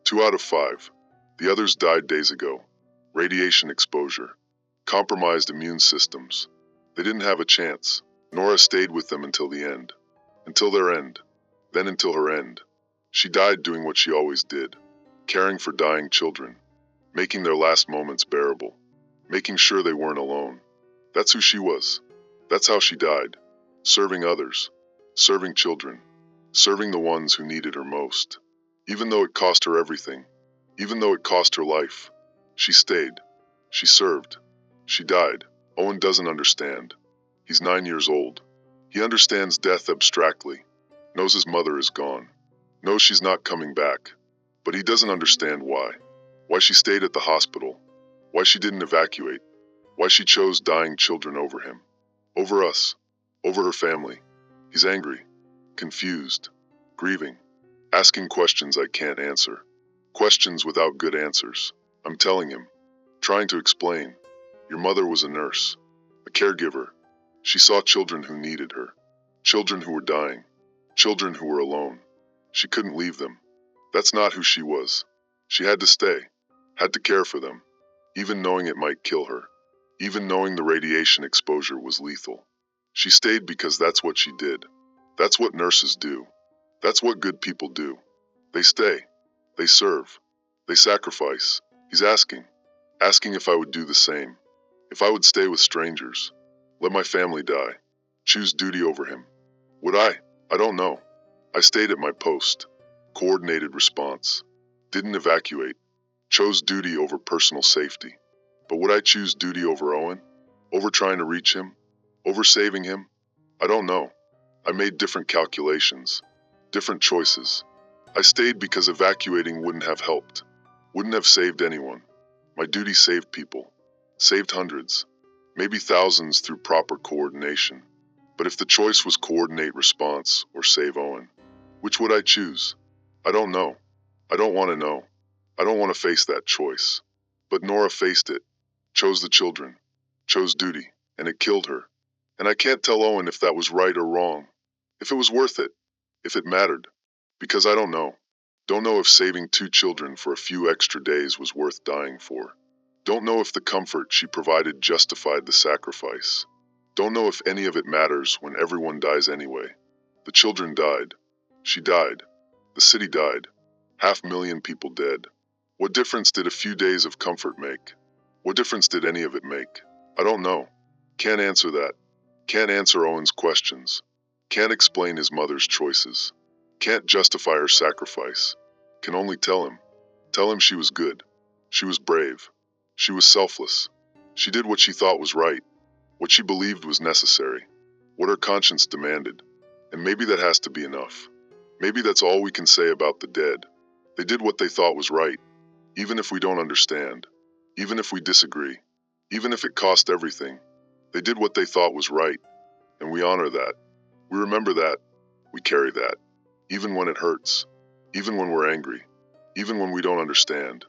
2 out of 5. The others died days ago. Radiation exposure. Compromised immune systems. They didn't have a chance. Nora stayed with them until the end. Until their end. Then until her end. She died doing what she always did. Caring for dying children. Making their last moments bearable. Making sure they weren't alone. That's who she was. That's how she died. Serving others. Serving children. Serving the ones who needed her most. Even though it cost her everything. Even though it cost her life. She stayed. She served. She died. Owen doesn't understand. He's 9 years old. He understands death abstractly. Knows his mother is gone. Knows she's not coming back. But he doesn't understand why. Why she stayed at the hospital. Why she didn't evacuate. Why she chose dying children over him. Over us. Over her family. He's angry. Confused. Grieving. Asking questions I can't answer. Questions without good answers. I'm telling him. Trying to explain. Your mother was a nurse. A caregiver. She saw children who needed her. Children who were dying. Children who were alone. She couldn't leave them. That's not who she was. She had to stay. Had to care for them. Even knowing it might kill her. Even knowing the radiation exposure was lethal. She stayed because that's what she did. That's what nurses do. That's what good people do. They stay. They serve. They sacrifice. He's asking. Asking if I would do the same. If I would stay with strangers. Let my family die. Choose duty over him. Would I? I don't know. I stayed at my post. Coordinated response. Didn't evacuate. Chose duty over personal safety. But would I choose duty over Owen? Over trying to reach him? Over saving him? I don't know. I made different calculations. Different choices. I stayed because evacuating wouldn't have helped, wouldn't have saved anyone. My duty saved people, saved hundreds, maybe thousands through proper coordination. But if the choice was coordinate response or save Owen, which would I choose? I don't know. I don't want to know. I don't want to face that choice. But Nora faced it, chose the children, chose duty, and it killed her. And I can't tell Owen if that was right or wrong, if it was worth it, if it mattered, because I don't know. Don't know if saving 2 children for a few extra days was worth dying for. Don't know if the comfort she provided justified the sacrifice. Don't know if any of it matters when everyone dies anyway. The children died. She died. The city died. 500,000 people dead. What difference did a few days of comfort make? What difference did any of it make? I don't know. Can't answer that. Can't answer Owen's questions. Can't explain his mother's choices. Can't justify her sacrifice. Can only tell him. Tell him she was good. She was brave. She was selfless. She did what she thought was right. What she believed was necessary. What her conscience demanded. And maybe that has to be enough. Maybe that's all we can say about the dead. They did what they thought was right. Even if we don't understand. Even if we disagree. Even if it cost everything. They did what they thought was right. And we honor that. We remember that. We carry that. Even when it hurts. Even when we're angry. Even when we don't understand.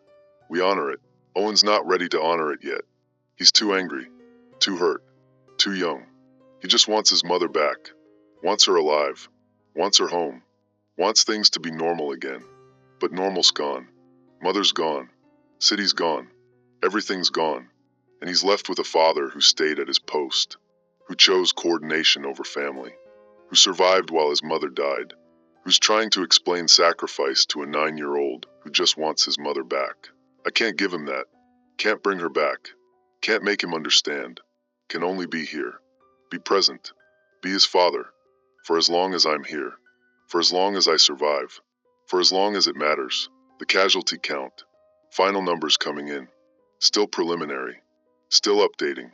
We honor it. Owen's not ready to honor it yet. He's too angry. Too hurt. Too young. He just wants his mother back. Wants her alive. Wants her home. Wants things to be normal again. But normal's gone. Mother's gone. City's gone. Everything's gone. And he's left with a father who stayed at his post. Who chose coordination over family. Who survived while his mother died. Who's trying to explain sacrifice to a 9-year-old who just wants his mother back. I can't give him that. Can't bring her back. Can't make him understand. Can only be here. Be present. Be his father. For as long as I'm here. For as long as I survive. For as long as it matters. The casualty count. Final numbers coming in. Still preliminary. Still updating.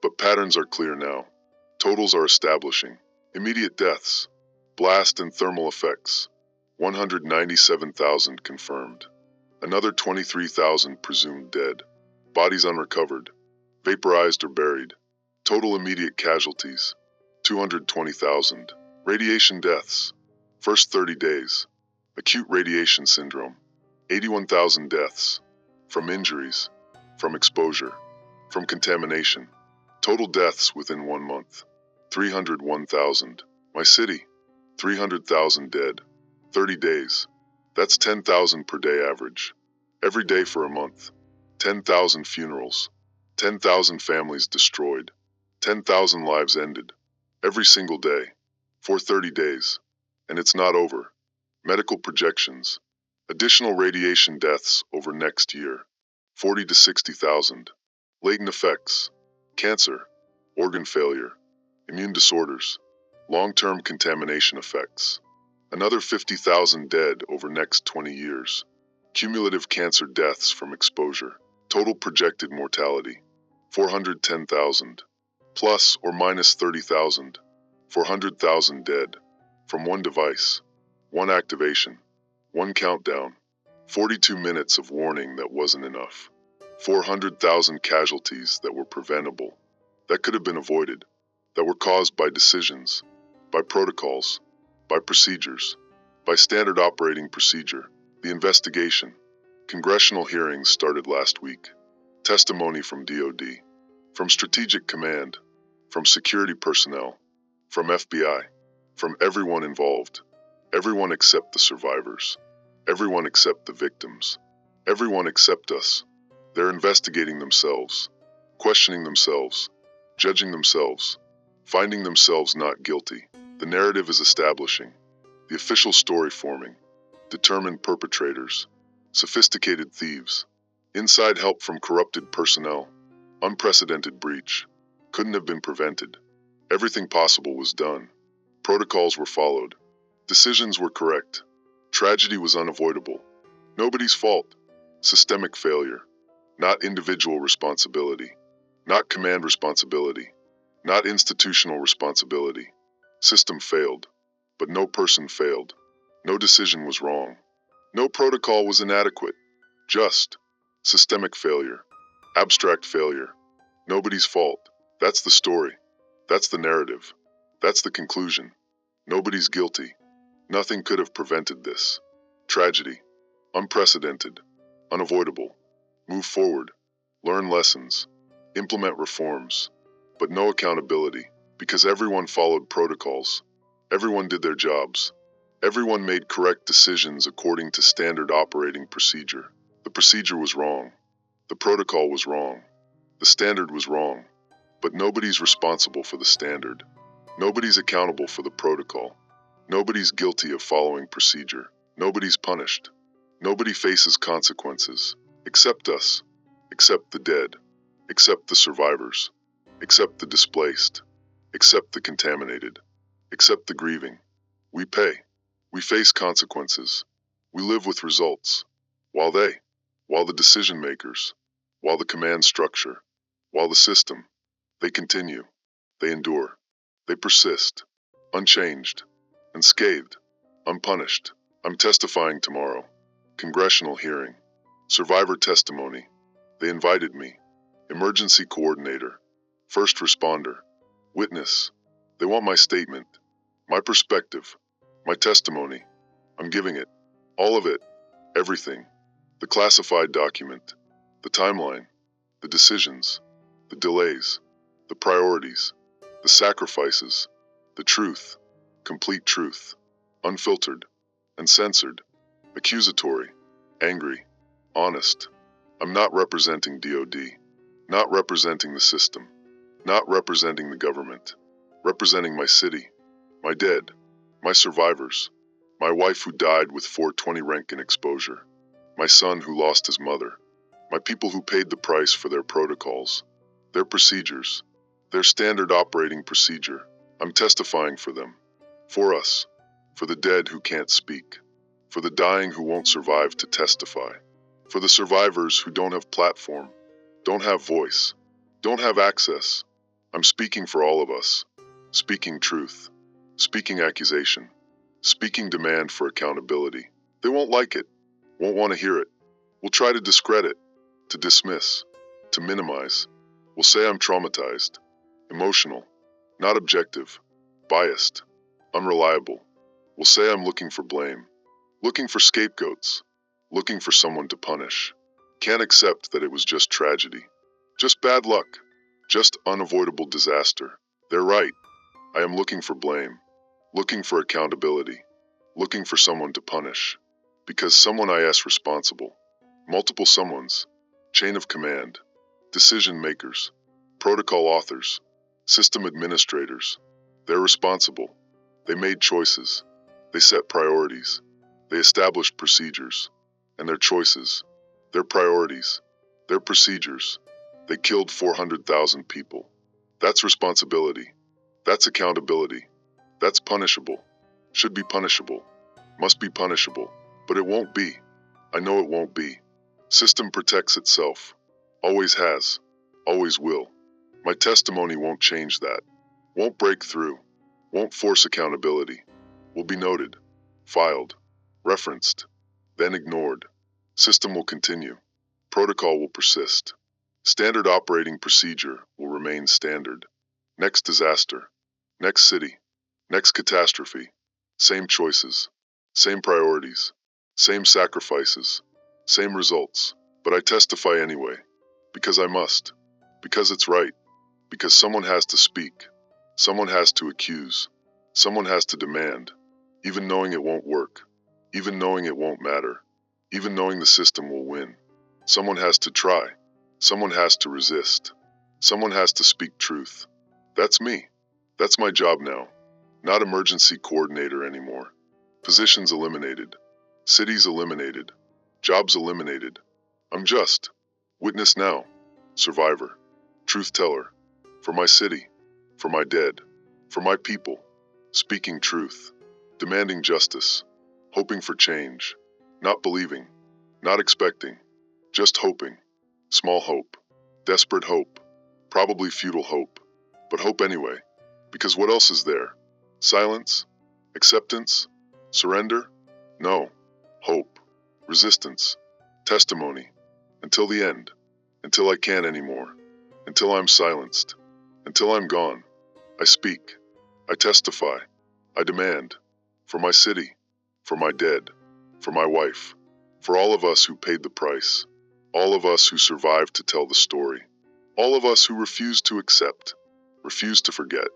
But patterns are clear now. Totals are establishing. Immediate deaths. Blast and thermal effects. 197,000 confirmed. Another 23,000 presumed dead. Bodies unrecovered. Vaporized or buried. Total immediate casualties. 220,000. Radiation deaths. First 30 days. Acute radiation syndrome. 81,000 deaths. From injuries. From exposure. From contamination. Total deaths within 1 month. 301,000. My city. 300,000 dead. 30 days. That's 10,000 per day average. Every day for a month. 10,000 funerals. 10,000 families destroyed. 10,000 lives ended. Every single day. For 30 days. And it's not over. Medical projections. Additional radiation deaths over next year. 40 to 60,000. Latent effects. Cancer. Organ failure. Immune disorders. Long-term contamination effects. Another 50,000 dead over next 20 years. Cumulative cancer deaths from exposure. Total projected mortality. 410,000. Plus or minus 30,000. 400,000 dead. From one device. One activation. One countdown. 42 minutes of warning that wasn't enough. 400,000 casualties that were preventable. That could have been avoided. That were caused by decisions. By protocols. By procedures. By standard operating procedure. The investigation. Congressional hearings started last week. Testimony from DOD. From Strategic Command. From security personnel. From FBI. From everyone involved. Everyone except the survivors. Everyone except the victims. Everyone except us. They're investigating themselves. Questioning themselves. Judging themselves. Finding themselves not guilty. The narrative is establishing. The official story forming. Determined perpetrators. Sophisticated thieves. Inside help from corrupted personnel. Unprecedented breach. Couldn't have been prevented. Everything possible was done. Protocols were followed. Decisions were correct. Tragedy was unavoidable. Nobody's fault. Systemic failure. Not individual responsibility. Not command responsibility. Not institutional responsibility. System failed. But no person failed. No decision was wrong. No protocol was inadequate. Just systemic failure. Abstract failure. Nobody's fault. That's the story. That's the narrative. That's the conclusion. Nobody's guilty. Nothing could have prevented this. Tragedy. Unprecedented. Unavoidable. Move forward. Learn lessons. Implement reforms. But no accountability, because everyone followed protocols. Everyone did their jobs. Everyone made correct decisions according to standard operating procedure. The procedure was wrong. The protocol was wrong. The standard was wrong. But nobody's responsible for the standard. Nobody's accountable for the protocol. Nobody's guilty of following procedure. Nobody's punished. Nobody faces consequences. Except us. Except the dead. Except the survivors. Except the displaced. Except the contaminated. Except the grieving. We pay. We face consequences. We live with results. While the decision makers, while the command structure, while the system, they continue. They endure. They persist. Unchanged. Unscathed. Unpunished. I'm testifying tomorrow. Congressional hearing. Survivor testimony. They invited me. Emergency coordinator. First responder. Witness. They want my statement. My perspective. My testimony. I'm giving it. All of it. Everything. The classified document. The timeline. The decisions. The delays. The priorities. The sacrifices. The truth. Complete truth. Unfiltered. Uncensored. Accusatory. Angry. Honest. I'm not representing DOD. Not representing the system. Not representing the government. Representing my city. My dead. My survivors. My wife who died with 420 Roentgen exposure. My son who lost his mother. My people who paid the price for their protocols. Their procedures. Their standard operating procedure. I'm testifying for them. For us. For the dead who can't speak. For the dying who won't survive to testify. For the survivors who don't have platform. Don't have voice. Don't have access. I'm speaking for all of us. Speaking truth. Speaking accusation. Speaking demand for accountability. They won't like it. Won't want to hear it. Will try to discredit. To dismiss. To minimize. Will say I'm traumatized. Emotional. Not objective. Biased. Unreliable. Will say I'm looking for blame. Looking for scapegoats. Looking for someone to punish. Can't accept that it was just tragedy. Just bad luck. Just unavoidable disaster. They're right. I am looking for blame. Looking for accountability. Looking for someone to punish. Because someone is responsible. Multiple someones. Chain of command. Decision makers. Protocol authors. System administrators. They're responsible. They made choices. They set priorities. They established procedures. And their choices. Their priorities. Their procedures. They killed 400,000 people. That's responsibility. That's accountability. That's punishable. Should be punishable. Must be punishable. But it won't be. I know it won't be. System protects itself. Always has. Always will. My testimony won't change that. Won't break through. Won't force accountability. Will be noted. Filed. Referenced. Then ignored. System will continue. Protocol will persist. Standard operating procedure will remain standard. Next disaster. Next city. Next catastrophe. Same choices. Same priorities. Same sacrifices. Same results. But I testify anyway. Because I must. Because it's right. Because someone has to speak. Someone has to accuse. Someone has to demand. Even knowing it won't work. Even knowing it won't matter. Even knowing the system will win. Someone has to try. Someone has to resist. Someone has to speak truth. That's me. That's my job now. Not emergency coordinator anymore. Positions eliminated. Cities eliminated. Jobs eliminated. I'm just. Witness now. Survivor. Truth teller. For my city. For my dead. For my people. Speaking truth. Demanding justice. Hoping for change. Not believing. Not expecting. Just hoping. Small hope. Desperate hope. Probably futile hope. But hope anyway. Because what else is there? Silence? Acceptance? Surrender? No. Hope. resistance, testimony, until the end, until I can't anymore, until I'm silenced, until I'm gone. I speak, I testify, I demand, for my city, for my dead, for my wife, for all of us who paid the price, all of us who survived to tell the story, all of us who refused to accept, refused to forget,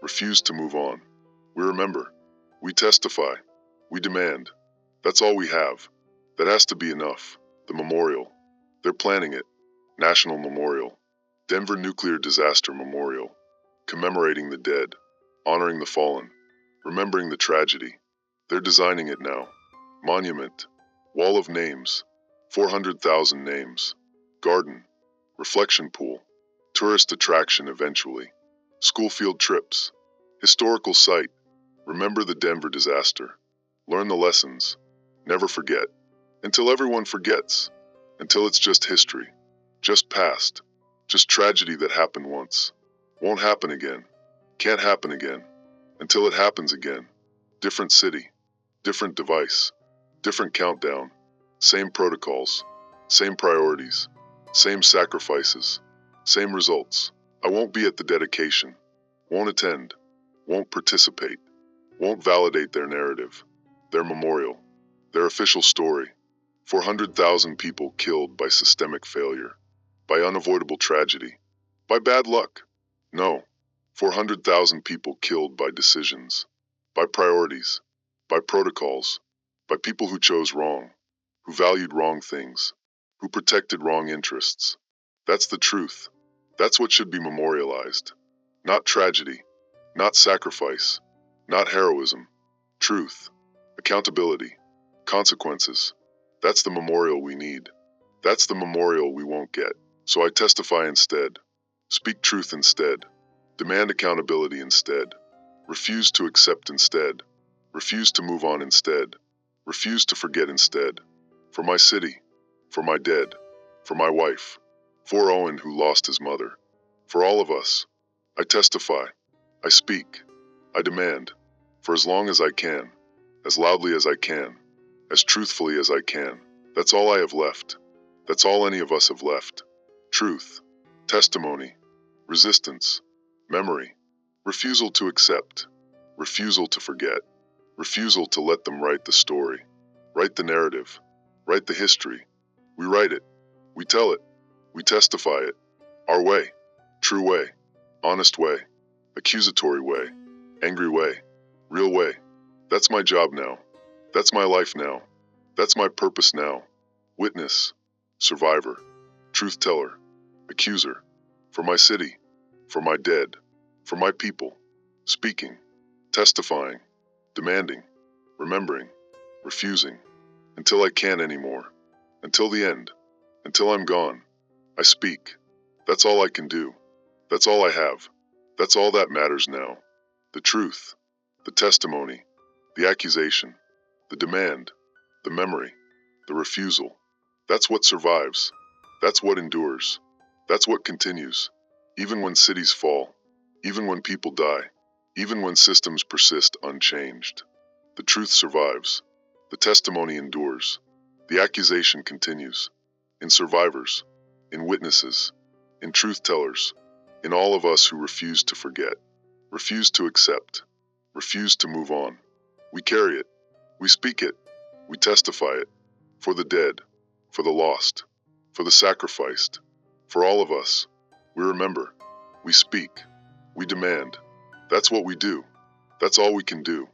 refused to move on. We remember, we testify, we demand. That's all we have. That has to be enough. The memorial. They're planning it. National Memorial. Denver Nuclear Disaster Memorial. Commemorating the dead. Honoring the fallen. Remembering the tragedy. They're designing it now. Monument. Wall of names. 400,000 names. Garden. Reflection pool. Tourist attraction eventually. School field trips. Historical site. Remember the Denver disaster. Learn the lessons. Never forget. Until everyone forgets. Until it's just history. Just past. Just tragedy that happened once. Won't happen again. Can't happen again. Until it happens again. Different city. Different device. Different countdown. Same protocols. Same priorities. Same sacrifices. Same results. I won't be at the dedication. Won't attend. Won't participate. Won't validate their narrative. Their memorial. Their official story. 400,000 people killed by systemic failure. By unavoidable tragedy. By bad luck. No. 400,000 people killed by decisions. By priorities. By protocols. By people who chose wrong. Who valued wrong things. Who protected wrong interests. That's the truth. That's what should be memorialized. Not tragedy. Not sacrifice. Not heroism. Truth. Accountability. Consequences. That's the memorial we need. That's the memorial we won't get. So I testify instead. Speak truth instead. Demand accountability instead. Refuse to accept instead. Refuse to move on instead. Refuse to forget instead. For my city. For my dead. For my wife. For Owen who lost his mother. For all of us. I testify. I speak. I demand. For as long as I can. As loudly as I can. As truthfully as I can. That's all I have left. That's all any of us have left. Truth. Testimony. Resistance. Memory. Refusal to accept. Refusal to forget. Refusal to let them write the story. Write the narrative. Write the history. We write it. We tell it. We testify it. Our way. True way. Honest way. Accusatory way. Angry way. Real way. That's my job now. That's my life now. That's my purpose now. Witness. Survivor. Truth teller. Accuser. For my city. For my dead. For my people. Speaking. Testifying. Demanding. Remembering. Refusing. Until I can't anymore. Until the end. Until I'm gone. I speak. That's all I can do. That's all I have. That's all that matters now. The truth. The testimony. The accusation. The demand. The memory. The refusal. That's what survives. That's what endures. That's what continues. Even when cities fall. Even when people die. Even when systems persist unchanged. The truth survives. The testimony endures. The accusation continues. In survivors. In witnesses. In truth tellers. In all of us who refuse to forget. Refuse to accept. Refuse to move on. We carry it. We speak it. We testify it. For the dead. For the lost. For the sacrificed. For all of us. We remember. We speak. We demand. That's what we do. That's all we can do.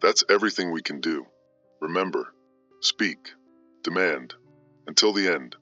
That's everything we can do. Remember. Speak. Demand. Until the end.